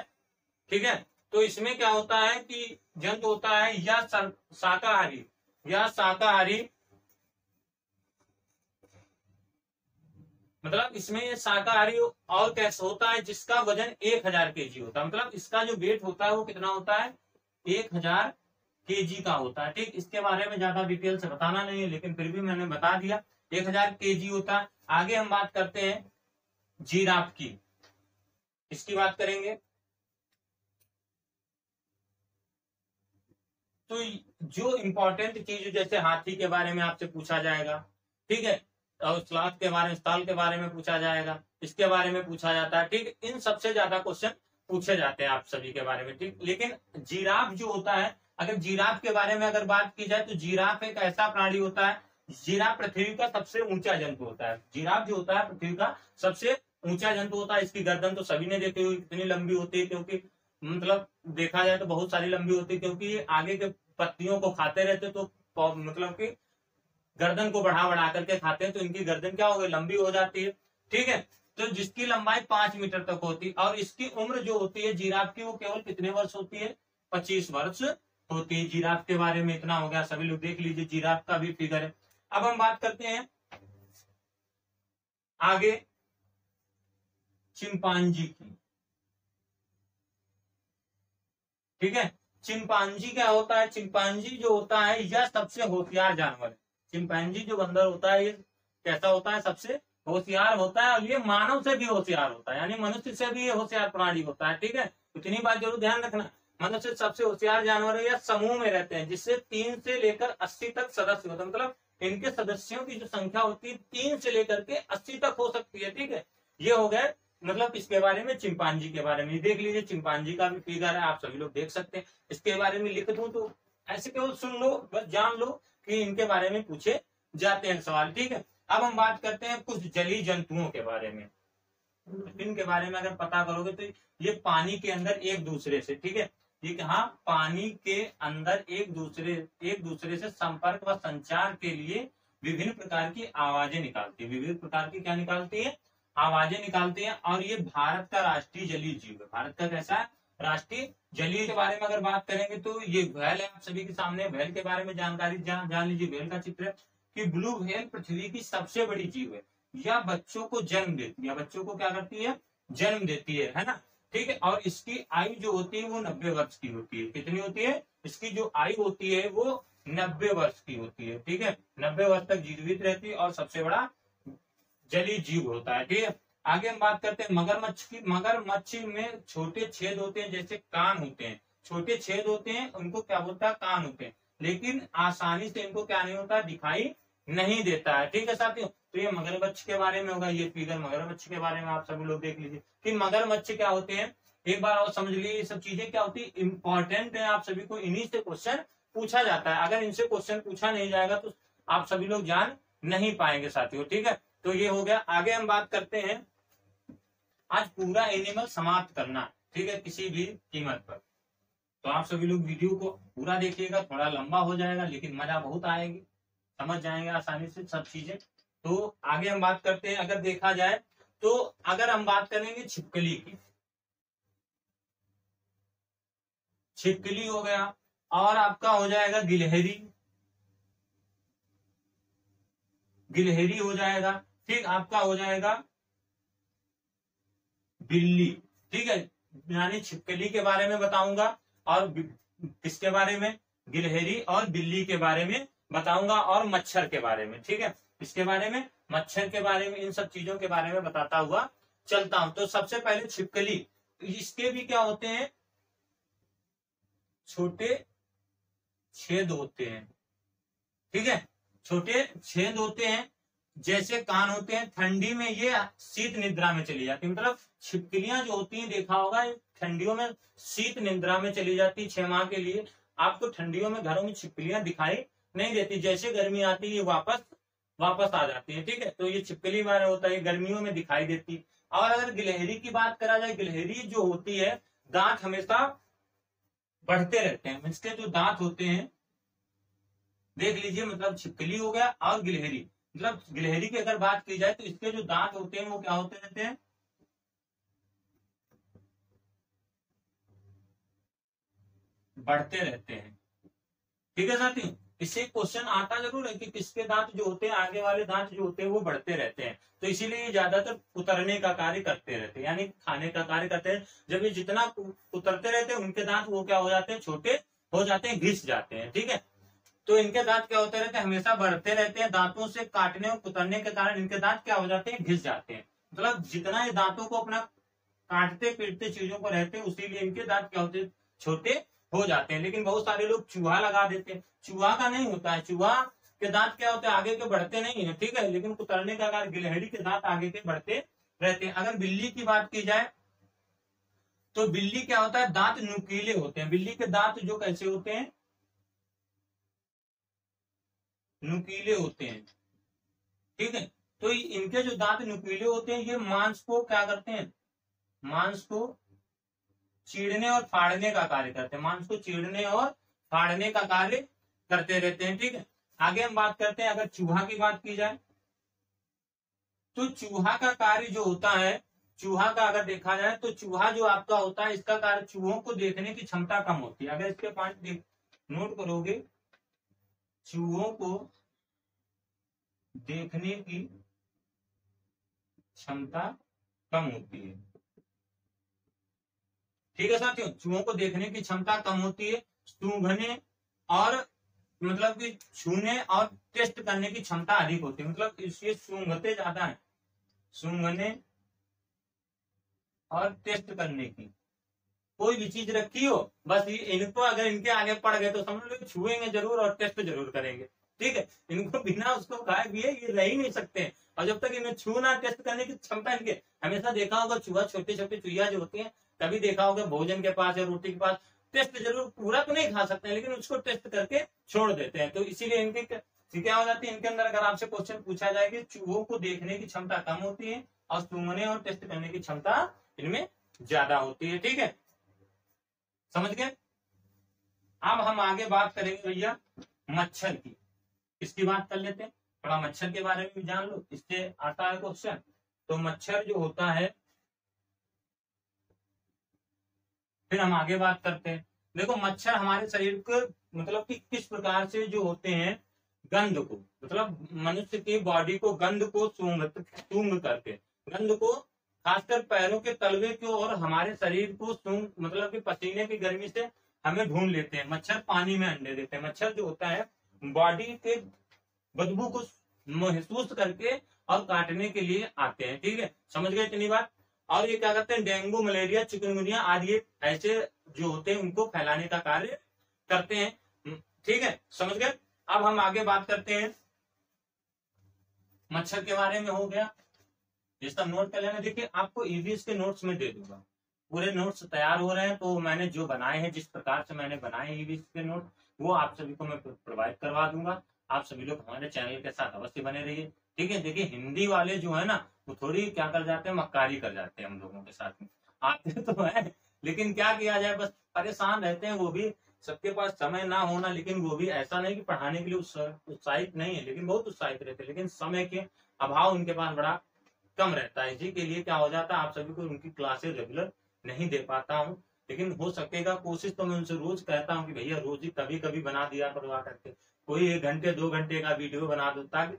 A: ठीक है, तो इसमें क्या होता है कि जंतु होता है या शाकाहारी, या शाकाहारी, मतलब इसमें ये शाकाहारी और कैसे होता है, जिसका वजन 1000 केजी होता है। मतलब इसका जो वेट होता है वो कितना होता है, 1000 केजी का होता है। ठीक, इसके बारे में ज्यादा डिटेल से बताना नहीं है, लेकिन फिर भी मैंने बता दिया 1000 केजी होता है। आगे हम बात करते हैं जिराफ की, इसकी बात करेंगे। तो जो इंपॉर्टेंट चीज, जैसे हाथी के बारे में आपसे पूछा जाएगा, ठीक है, और स्लॉथ के बारे में, स्टॉल के बारे में पूछा जाएगा, इसके बारे में पूछा जाता है। ठीक, इन सबसे ज्यादा क्वेश्चन पूछे जाते हैं आप सभी के बारे में। ठीक, लेकिन जिराफ जो होता है, अगर जिराफ के बारे में अगर बात की जाए तो जिराफ एक ऐसा प्राणी होता है, जिराफ पृथ्वी का सबसे ऊंचा जंतु होता है। जिराफ जो होता है पृथ्वी का सबसे ऊंचा जंतु होता है। इसकी गर्दन तो सभी ने देखी हुई कितनी लंबी होती है, क्योंकि मतलब देखा जाए तो बहुत सारी लंबी होती है, क्योंकि ये आगे के पत्तियों को खाते रहते, तो मतलब कि गर्दन को बढ़ा बढ़ा करके खाते हैं, तो इनकी गर्दन क्या हो गई, लंबी हो जाती है। ठीक है, तो जिसकी लंबाई 5 मीटर तक होती है, और इसकी उम्र जो होती है जिराफ की, वो केवल कितने वर्ष होती है, 25 वर्ष होती है। जिराफ के बारे में इतना हो गया, सभी लोग देख लीजिए जिराफ का भी फिगर है। अब हम बात करते हैं आगे चिंपांजी की। ठीक है, चिंपांजी क्या होता है, चिंपांजी जो होता है यह सबसे होशियार जानवर है। चिंपांजी जो बंदर होता है ये कैसा होता है, सबसे होशियार होता है, और ये मानव से भी होशियार होता है, यानी मनुष्य से भी ये होशियार प्राणी होता है। ठीक है, इतनी बात जरूर ध्यान रखना, मनुष्य सबसे होशियार जानवर है। या समूह में रहते हैं, जिससे 3 से लेकर 80 तक सदस्य होते हैं। मतलब इनके सदस्यों की जो संख्या होती है 3 से लेकर के 80 तक हो सकती है। ठीक है, ये हो गए मतलब इसके बारे में, चिंपांजी के बारे में देख लीजिए। चिंपांजी का भी फिगर है, आप सभी लोग देख सकते हैं। इसके बारे में लिख दूं तो ऐसे केवल सुन लो, बस जान लो कि इनके बारे में पूछे जाते हैं सवाल। ठीक है, अब हम बात करते हैं कुछ जलीय जंतुओं के बारे में। इनके बारे में अगर पता करोगे तो ये पानी के अंदर एक दूसरे से, ठीक है, ये हाँ पानी के अंदर एक दूसरे से संपर्क व संचार के लिए विभिन्न प्रकार की आवाजें निकालती है। विभिन्न प्रकार की क्या निकालती है, आवाजें निकालती है। और ये भारत का राष्ट्रीय जलीय जीव है। भारत का कैसा है, राष्ट्रीय जलीय। के बारे में अगर बात करेंगे तो ये व्हेल है आप सभी के सामने। व्हेल के बारे में जानकारी जान लीजिए। व्हेल का चित्र है कि ब्लू व्हेल पृथ्वी की सबसे बड़ी जीव है। यह बच्चों को जन्म देती है, बच्चों को क्या करती है, जन्म देती है ना। ठीक है, और इसकी आयु जो होती है वो 90 वर्ष की होती है। कितनी होती है, इसकी जो आयु होती है वो 90 वर्ष की होती है। ठीक है, 90 वर्ष तक जीवित रहती है और सबसे बड़ा जलीय जीव होता है। ठीक है, आगे हम बात करते हैं मगरमच्छ की। मगरमच्छ में छोटे छेद होते हैं, जैसे कान होते हैं, छोटे छेद होते हैं उनको क्या बोलता है, कान होते हैं, लेकिन आसानी से इनको क्या नहीं होता, दिखाई नहीं देता है। ठीक है साथियों, तो ये मगरमच्छ के बारे में होगा, ये फिगर मगरमच्छ के बारे में आप सभी लोग देख लीजिए कि मगरमच्छ क्या होते हैं। एक बार और समझ लीजिए ये सब चीजें क्या होती है, इंपॉर्टेंट है, आप सभी को इन्हीं से क्वेश्चन पूछा जाता है। अगर इनसे क्वेश्चन पूछा नहीं जाएगा तो आप सभी लोग जान नहीं पाएंगे साथियों। ठीक है, तो ये हो गया। आगे हम बात करते हैं, आज पूरा एनिमल समाप्त करना, ठीक है, किसी भी कीमत पर। तो आप सभी लोग वीडियो को पूरा देखिएगा, थोड़ा लंबा हो जाएगा लेकिन मजा बहुत आएगी, समझ जाएंगे आसानी से सब चीजें। तो आगे हम बात करते हैं, अगर देखा जाए तो अगर हम बात करेंगे छिपकली की, छिपकली हो गया, और आपका हो जाएगा गिलहरी, गिलहरी हो जाएगा, ठीक, आपका हो जाएगा बिल्ली। ठीक है, यानी छिपकली के बारे में बताऊंगा और किसके बारे में, गिलहरी और बिल्ली के बारे में बताऊंगा, और मच्छर के बारे में। ठीक है, इसके बारे में, मच्छर के बारे में, इन सब चीजों के बारे में बताता हुआ चलता हूं। तो सबसे पहले छिपकली, इसके भी क्या होते हैं, छोटे छेद होते हैं। ठीक है, छोटे छेद होते हैं, जैसे कान होते हैं। ठंडी में ये शीत निद्रा में चली जाती है, मतलब छिपकलियां जो होती हैं, देखा होगा ठंडियों में शीत निद्रा में चली जाती 6 माह के लिए। आपको ठंडियों में घरों में छिपकलियां दिखाई नहीं देती, जैसे गर्मी आती है ये वापस आ जाती है। ठीक है, तो ये छिपकली वाला होता है, गर्मियों में दिखाई देती। और अगर गिलहरी की बात करा जाए, गिलहरी जो होती है, दांत हमेशा बढ़ते रहते हैं, इसके जो दांत होते हैं, देख लीजिए, मतलब छिपकली हो गया और गिलहरी, मतलब गिलहरी की अगर बात की जाए तो इसके जो दांत होते हैं वो क्या होते रहते हैं, बढ़ते रहते हैं। ठीक है साथियों, इससे क्वेश्चन आता जरूर है कि किसके दांत जो होते हैं, आगे वाले दांत जो होते हैं वो बढ़ते रहते हैं, तो इसीलिए ये ज्यादातर उतरने का कार्य करते रहते हैं, यानी खाने का कार्य करते हैं। जब ये जितना उतरते रहते हैं उनके दांत वो क्या हो जाते हैं, छोटे हो जाते हैं, घिस जाते हैं। ठीक है, तो इनके दांत क्या होते रहते हैं, हमेशा बढ़ते रहते हैं, दांतों से काटने और कुतरने के कारण इनके दांत क्या हो जाते हैं, घिस जाते हैं। मतलब जितना ये दांतों को अपना काटते पीटते चीजों को रहते हैं, उसीलिए इनके दांत क्या होते हैं, छोटे हो जाते हैं। लेकिन बहुत सारे लोग चूहा लगा देते हैं, चूहा का नहीं होता है, चूहा के दांत क्या होते हैं, आगे के बढ़ते नहीं है। ठीक है, लेकिन कुतरने का कार्य, गिलहरी के दांत आगे के बढ़ते रहते हैं। अगर बिल्ली की बात की जाए तो बिल्ली क्या होता है, दांत नुकीले होते हैं। बिल्ली के दांत जो कैसे होते हैं, नुकीले होते हैं। ठीक है, तो इनके जो दांत नुकीले होते हैं, ये मांस को क्या करते हैं, मांस को चीरने और फाड़ने का कार्य करते हैं, मांस को चीरने और फाड़ने का कार्य करते रहते हैं। ठीक है, आगे हम बात करते हैं, अगर चूहा की बात की जाए तो चूहा का कार्य जो होता है, चूहा का अगर देखा जाए तो चूहा जो आपका होता है, इसका कार्य चूहों को देखने की क्षमता कम होती है। अगर इसके पॉइंट नोट करोगे, चूहों को देखने की क्षमता कम होती है। ठीक है साथियों, चूहों को देखने की क्षमता कम होती है, सूंघने और मतलब कि छूने और टेस्ट करने की क्षमता अधिक होती है, मतलब इसलिए सूंघते ज्यादा है, सूंघने और टेस्ट करने की। कोई भी चीज रखी हो, बस ये इनको अगर इनके आगे पड़ गए तो समझ लो छुएंगे जरूर और टेस्ट जरूर करेंगे। ठीक है, इनको बिना उसको खाए पिए ये रह ही नहीं सकते, और जब तक इन्हें छूना टेस्ट करने की क्षमता इनके, हमेशा देखा होगा चूहा, छोटे छोटे चुहिया जो होती है, कभी देखा होगा भोजन के पास या रोटी के पास टेस्ट जरूर, पूरा तो नहीं खा सकते लेकिन उसको टेस्ट करके छोड़ देते हैं। तो इसीलिए इनके क्या हो जाती है, इनके अंदर अगर आपसे क्वेश्चन पूछा जाए कि चूहों को देखने की क्षमता कम होती है और सूंघने और टेस्ट करने की क्षमता इनमें ज्यादा होती है। ठीक है, समझ गए। अब हम आगे बात करेंगे भैया मच्छर की, इसकी बात कर लेते हैं, थोड़ा मच्छर के बारे में भी जान लो, इससे आता है क्वेश्चन। तो मच्छर जो होता है, फिर हम आगे बात करते हैं। देखो मच्छर हमारे शरीर को मतलब कि किस प्रकार से जो होते हैं, गंध को, मतलब मनुष्य की बॉडी को गंध को सूंघ करके, गंध को खासकर पैरों के तलवे को और हमारे शरीर को सूंघ, मतलब कि पसीने की गर्मी से हमें ढूंढ लेते हैं। मच्छर पानी में अंडे देते हैं। मच्छर जो होता है बॉडी के बदबू को महसूस करके और काटने के लिए आते हैं। ठीक है, समझ गए इतनी बात। और ये क्या करते हैं, डेंगू, मलेरिया, चिकनगुनिया आदि ये ऐसे जो होते हैं उनको फैलाने का कार्य करते हैं। ठीक है, समझ गए। अब हम आगे बात करते हैं, मच्छर के बारे में हो गया, ये सब नोट कर लेना। देखिए आपको ईवीएस के नोट्स में दे दूंगा, पूरे नोट्स तैयार हो रहे हैं, तो मैंने जो बनाए हैं, जिस प्रकार से मैंने बनाए ईवीएस के नोट, वो आप सभी को मैं प्रोवाइड करवा दूंगा। आप सभी लोग हमारे चैनल के साथ अवश्य बने रहिए। ठीक है, देखिए हिंदी वाले जो है ना, वो थोड़ी क्या कर जाते हैं, मक्कारी कर जाते हैं हम लोगों के साथ में। आते तो है, लेकिन क्या किया जाए, बस परेशान रहते हैं। वो भी सबके पास समय ना होना, लेकिन वो भी ऐसा नहीं कि पढ़ाने के लिए उत्साहित नहीं है, लेकिन बहुत उत्साहित रहते हैं, लेकिन समय के अभाव उनके पास बड़ा कम रहता है। इसी के लिए क्या हो जाता है, आप सभी को उनकी क्लासेस रेगुलर नहीं दे पाता हूँ। लेकिन हो सकेगा, कोशिश तो मैं उनसे रोज कहता हूँ कि भैया रोज ही कभी कभी बना दिया करवा करके, कोई 1 घंटे 2 घंटे का वीडियो बना दो, ताकि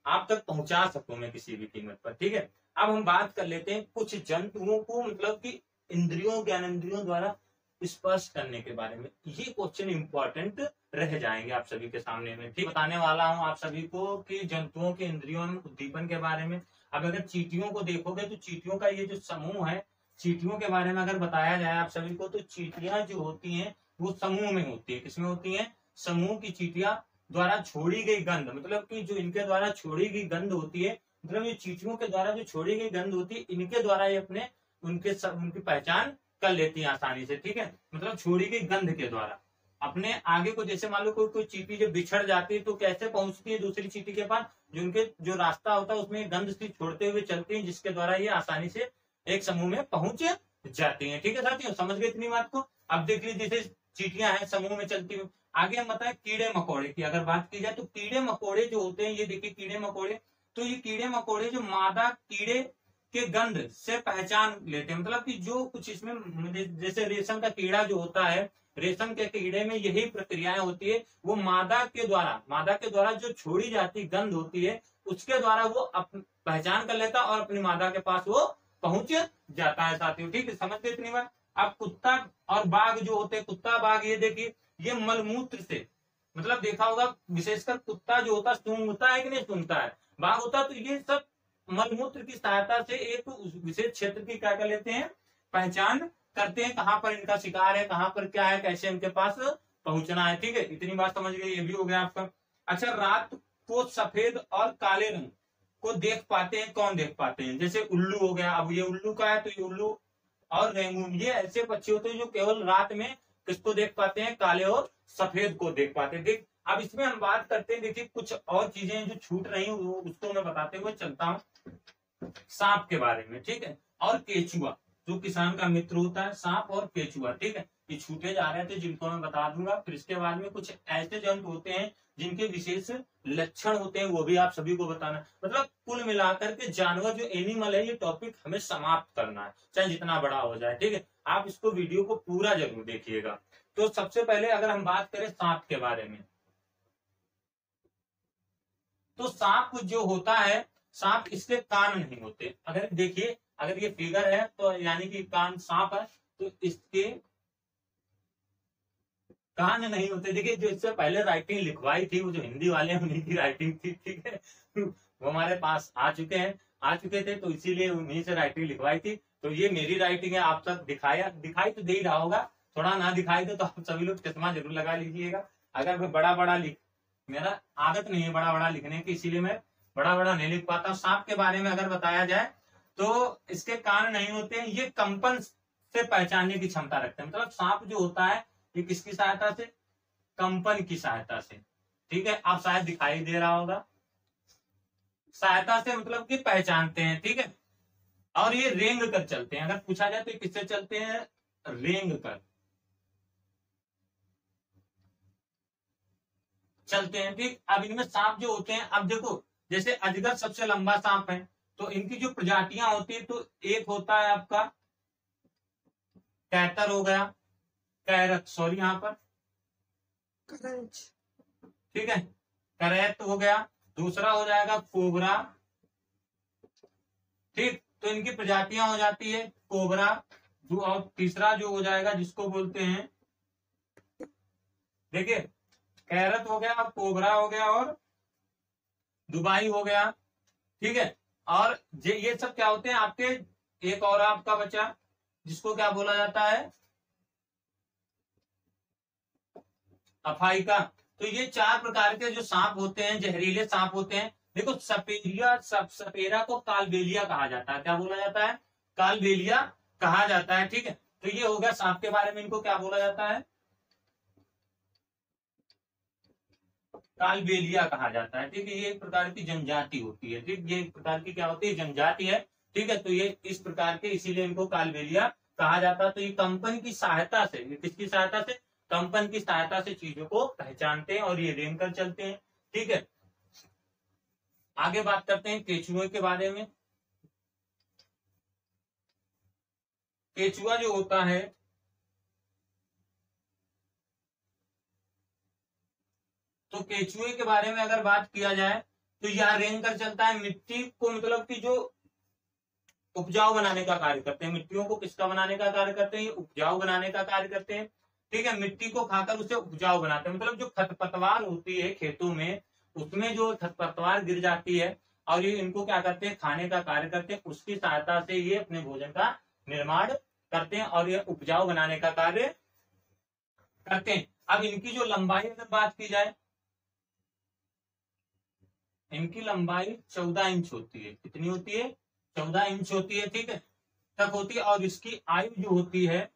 A: आप तक पहुंचा सकूं मैं किसी भी कीमत पर। ठीक है, अब हम बात कर लेते हैं कुछ जंतुओं को, मतलब कि इंद्रियों, ज्ञानेंद्रियों द्वारा स्पर्श करने के बारे में। ये क्वेश्चन इंपॉर्टेंट रह जाएंगे आप सभी के सामने में। ठीक, बताने वाला हूं आप सभी को कि जंतुओं के इंद्रियों में उद्दीपन के बारे में। अब अगर चींटियों को देखोगे तो चींटियों का ये जो समूह है, चींटियों के बारे में अगर बताया जाए आप सभी को, तो चींटियां जो होती हैं वो समूह में होती है। किसमें होती है, समूह की चींटियां द्वारा छोड़ी गई गंध, मतलब कि जो इनके द्वारा छोड़ी गई गंध होती है, मतलब ये चींटियों के द्वारा जो छोड़ी गई गंध होती है, इनके द्वारा ये अपने उनकी पहचान कर लेती है आसानी से। ठीक है, मतलब छोड़ी गई गंध के द्वारा अपने आगे को, जैसे मान लो कोई चींटी जब बिछड़ जाती है तो कैसे पहुंचती है दूसरी चींटी के पास, जो उनके जो रास्ता होता है उसमें गंध सी छोड़ते हुए चलती है, जिसके द्वारा ये आसानी से एक समूह में पहुंच जाती है। ठीक है साथियों, समझ गए इतनी बात को। अब देख लीजिए, जैसे चींटियां हैं समूह में चलती हुई। आगे हम बताएं कीड़े मकोड़े की अगर बात की जाए, तो कीड़े मकोड़े जो होते हैं, ये देखिए कीड़े मकोड़े, तो ये कीड़े मकोड़े जो मादा कीड़े के गंध से पहचान लेते हैं, मतलब कि जो कुछ इसमें, जैसे रेशम का कीड़ा जो होता है, रेशम के कीड़े में यही प्रक्रियाएं होती है। वो मादा के द्वारा जो छोड़ी जाती गंध होती है, उसके द्वारा वो पहचान कर लेता और अपनी मादा के पास वो पहुंच जाता है साथियों। ठीक है, समझते इतनी बात। अब कुत्ता और बाघ जो होते हैं, कुत्ता बाघ, ये देखिए ये मलमूत्र से, मतलब देखा होगा विशेषकर कुत्ता जो होता है सूंघता है कि नहीं सूंघता है, बाघ होता है, तो ये सब मलमूत्र की सहायता से एक विशेष क्षेत्र की क्या कर लेते हैं, पहचान करते हैं, कहां पर इनका शिकार है, कहां पर क्या है, कैसे इनके पास पहुंचना है। ठीक है, इतनी बात समझ गए, ये भी हो गया आपका। अच्छा, रात को सफेद और काले रंग को देख पाते हैं, कौन देख पाते हैं, जैसे उल्लू हो गया। अब ये उल्लू का है, तो ये उल्लू और रेंगून, ये ऐसे पक्षी होते हैं जो केवल रात में किसको देख पाते हैं, काले और सफेद को देख पाते हैं। देख, अब इसमें हम बात करते हैं, देखिए कुछ और चीजें जो छूट रही वो उसको मैं बताते हुए चलता हूँ, सांप के बारे में। ठीक है, और केचुआ जो किसान का मित्र होता है, सांप और केचुआ। ठीक है, ये छूटे जा रहे थे जिनको मैं बता दूंगा। फिर इसके बाद में कुछ ऐसे जंतु होते हैं जिनके विशेष लक्षण होते हैं, वो भी आप सभी को बताना। मतलब कुल मिलाकर के जानवर जो एनिमल है, ये टॉपिक हमें समाप्त करना है, चाहे जितना बड़ा हो जाए। ठीक है, आप इसको वीडियो को पूरा जरूर देखिएगा। तो सबसे पहले अगर हम बात करें सांप के बारे में, तो सांप जो होता है, सांप इसके कान नहीं होते। अगर देखिए, अगर ये फिगर है तो यानी कि कान सांप है, तो इसके कान नहीं होते। देखिए, जो इससे पहले राइटिंग लिखवाई थी, वो जो हिंदी वाले हैं उन्हीं की राइटिंग थी। ठीक है, वो हमारे पास आ चुके थे, तो इसीलिए उन्हीं से राइटिंग लिखवाई थी। तो ये मेरी राइटिंग है, आप तक दिखाई तो दे ही रहा होगा, थोड़ा ना दिखाई दे तो आप सभी लोग चश्मा जरूर लगा लीजिएगा। अगर मैं बड़ा बड़ा मेरा आदत नहीं है बड़ा बड़ा लिखने की, इसीलिए मैं बड़ा बड़ा नहीं लिख पाता हूँ। सांप के बारे में अगर बताया जाए, तो इसके कान नहीं होते हैं, ये कंपन से पहचानने की क्षमता रखते हैं। मतलब सांप जो होता है, ये किसकी सहायता से, कंपन की सहायता से। ठीक है, आप शायद दिखाई दे रहा होगा, सहायता से मतलब कि पहचानते हैं। ठीक है, और ये रेंग कर चलते हैं। अगर पूछा जाए तो ये किससे चलते हैं, रेंग कर चलते हैं। ठीक, अब इनमें सांप जो होते हैं, अब देखो जैसे अजगर सबसे लंबा सांप है, तो इनकी जो प्रजातियां होती है, तो एक होता है आपका कैटर हो गया, कैरत, सॉरी यहाँ पर ठीक है, करैत हो गया, दूसरा हो जाएगा कोबरा। ठीक, तो इनकी प्रजातियां हो जाती है कोबरा, और तीसरा जो हो जाएगा जिसको बोलते हैं, देखिए कैरत हो गया, कोबरा हो गया और दुबई हो गया। ठीक है, और ये सब क्या होते हैं आपके एक और आपका बचा जिसको क्या बोला जाता है, अफाइका। तो ये 4 प्रकार के जो सांप होते हैं, जहरीले सांप होते हैं। देखो सपेरा को कालबेलिया कहा जाता है। क्या बोला जाता है? कालबेलिया कहा जाता है। ठीक है, तो ये हो गया सांप के बारे में, इनको क्या बोला जाता है? कालबेलिया कहा जाता है। ठीक है, ये एक प्रकार की जनजाति होती है। ठीक, ये एक प्रकार की क्या होती है? जनजाति है। ठीक है, तो ये इस प्रकार के, इसीलिए इनको कालबेलिया कहा जाता है। तो ये कंपन की सहायता से, किसकी सहायता से? कंपन की सहायता से चीजों को पहचानते हैं और ये रेंग कर चलते हैं। ठीक है, आगे बात करते हैं केचुए के बारे में। केचुआ जो होता है, तो केचुए के बारे में अगर बात किया जाए तो यह रेंग कर चलता है मिट्टी को, मतलब कि जो उपजाऊ बनाने का कार्य करते हैं। मिट्टियों को किसका बनाने का कार्य करते हैं? ये उपजाऊ बनाने का कार्य करते हैं। ठीक है, मिट्टी को खाकर उसे उपजाऊ बनाते हैं। मतलब जो खरपतवार होती है खेतों में, उसमें जो खरपतवार गिर जाती है और ये इनको क्या करते हैं? खाने का कार्य करते हैं। उसकी सहायता से ये अपने भोजन का निर्माण करते हैं और ये उपजाऊ बनाने का कार्य करते हैं। अब इनकी जो लंबाई अगर बात की जाए, इनकी लंबाई 14 इंच होती है। कितनी होती है? 14 इंच होती है। ठीक है, तक होती है। और इसकी आयु जो होती है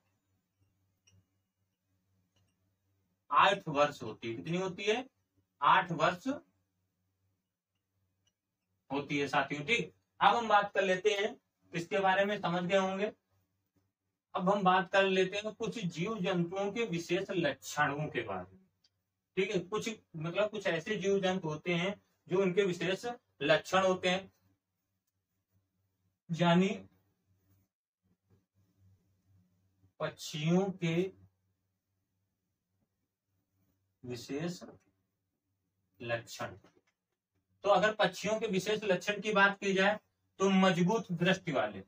A: 8 वर्ष होती है। कितनी होती है? 8 वर्ष होती है साथियों। ठीक, अब हम बात कर लेते हैं, इसके बारे में समझ गए होंगे। अब हम बात कर लेते हैं कुछ जीव जंतुओं के विशेष लक्षणों के बारे में। ठीक है, कुछ मतलब कुछ ऐसे जीव जंतु होते हैं जो उनके विशेष लक्षण होते हैं, यानी पक्षियों के विशेष लक्षण। तो अगर पक्षियों के विशेष लक्षण की बात की जाए तो मजबूत दृष्टि वाले,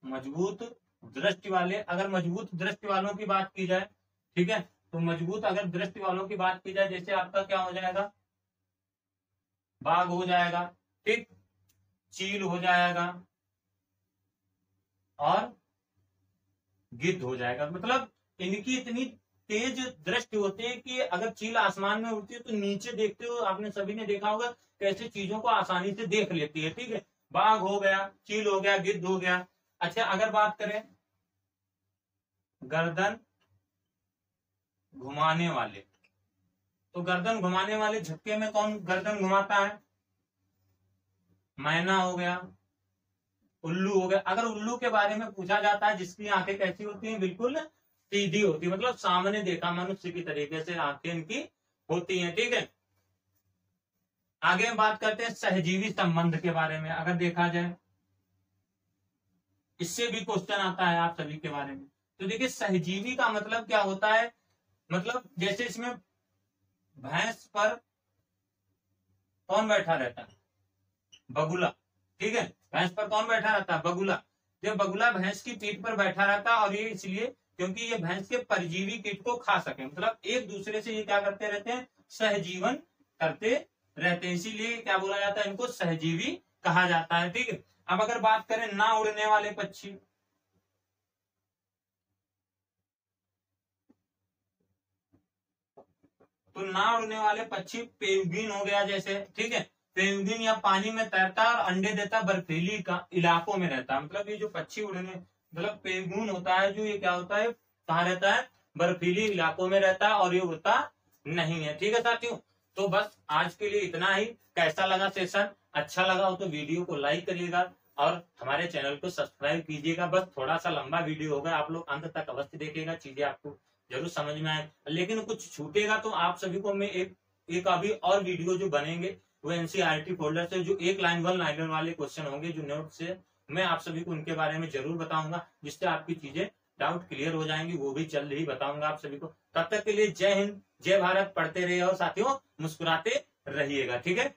A: मजबूत दृष्टि वाले, अगर मजबूत दृष्टि वालों की बात की जाए, ठीक है, तो मजबूत अगर दृष्टि वालों की बात की जाए, जैसे आपका क्या हो जाएगा? बाघ हो जाएगा। ठीक, चील हो जाएगा और गिद्ध हो जाएगा। मतलब इनकी इतनी तेज दृष्टि होती है कि अगर चील आसमान में उड़ती है तो नीचे देखते हो, आपने सभी ने देखा होगा कैसे चीजों को आसानी से देख लेती है। ठीक है, बाघ हो गया, चील हो गया, गिद्ध हो गया। अच्छा, अगर बात करें गर्दन घुमाने वाले, तो गर्दन घुमाने वाले झटके में कौन गर्दन घुमाता है? मैना हो गया, उल्लू हो गया। अगर उल्लू के बारे में पूछा जाता है, जिसकी आंखें कैसी होती हैं? बिल्कुल सीधी होती है, मतलब सामने देखा मनुष्य की तरीके से आंखें इनकी होती हैं। ठीक है, आगे हम बात करते हैं सहजीवी संबंध के बारे में। अगर देखा जाए, इससे भी क्वेश्चन आता है आप सभी के बारे में। तो देखिए, सहजीवी का मतलब क्या होता है? मतलब जैसे इसमें भैंस पर कौन बैठा रहता है? बगुला। ठीक है, भैंस पर कौन बैठा रहता है? बगुला। ये बगुला भैंस की पीठ पर बैठा रहता है, और ये इसलिए क्योंकि ये भैंस के परजीवी कीट को खा सके। मतलब एक दूसरे से ये क्या करते रहते हैं? सहजीवन करते रहते हैं, इसीलिए क्या बोला जाता है? इनको सहजीवी कहा जाता है। ठीक है, अब अगर बात करें ना उड़ने वाले पक्षी, तो ना उड़ने वाले पक्षी पेंगुइन हो गया जैसे। ठीक है, पेंगुइन या पानी में तैरता है और अंडे देता है, बर्फीली का इलाकों में रहता है। मतलब ये जो पक्षी उड़ने, मतलब पेंगुइन होता है जो, ये क्या होता है? कहाँ रहता है? बर्फीली इलाकों में रहता है और ये उड़ता नहीं है। ठीक है साथियों, तो बस आज के लिए इतना ही। कैसा लगा सेशन? अच्छा लगा हो तो वीडियो को लाइक करिएगा और हमारे चैनल को सब्सक्राइब कीजिएगा। बस थोड़ा सा लंबा वीडियो होगा, आप लोग अंत तक अवश्य देखिएगा, चीजें आपको जरूर समझ में आए। लेकिन कुछ छूटेगा तो आप सभी को मैं एक अभी और वीडियो जो बनेंगे वो एनसीईआरटी फोल्डर से, जो 1 लाइन 1 लाइन वाले क्वेश्चन होंगे जो नोट से, मैं आप सभी को उनके बारे में जरूर बताऊंगा, जिससे आपकी चीजें डाउट क्लियर हो जाएंगी। वो भी जल्द ही बताऊंगा आप सभी को। तब तक के लिए जय हिंद, जय भारत। पढ़ते रहिए और साथियों मुस्कुराते रहिएगा। ठीक है।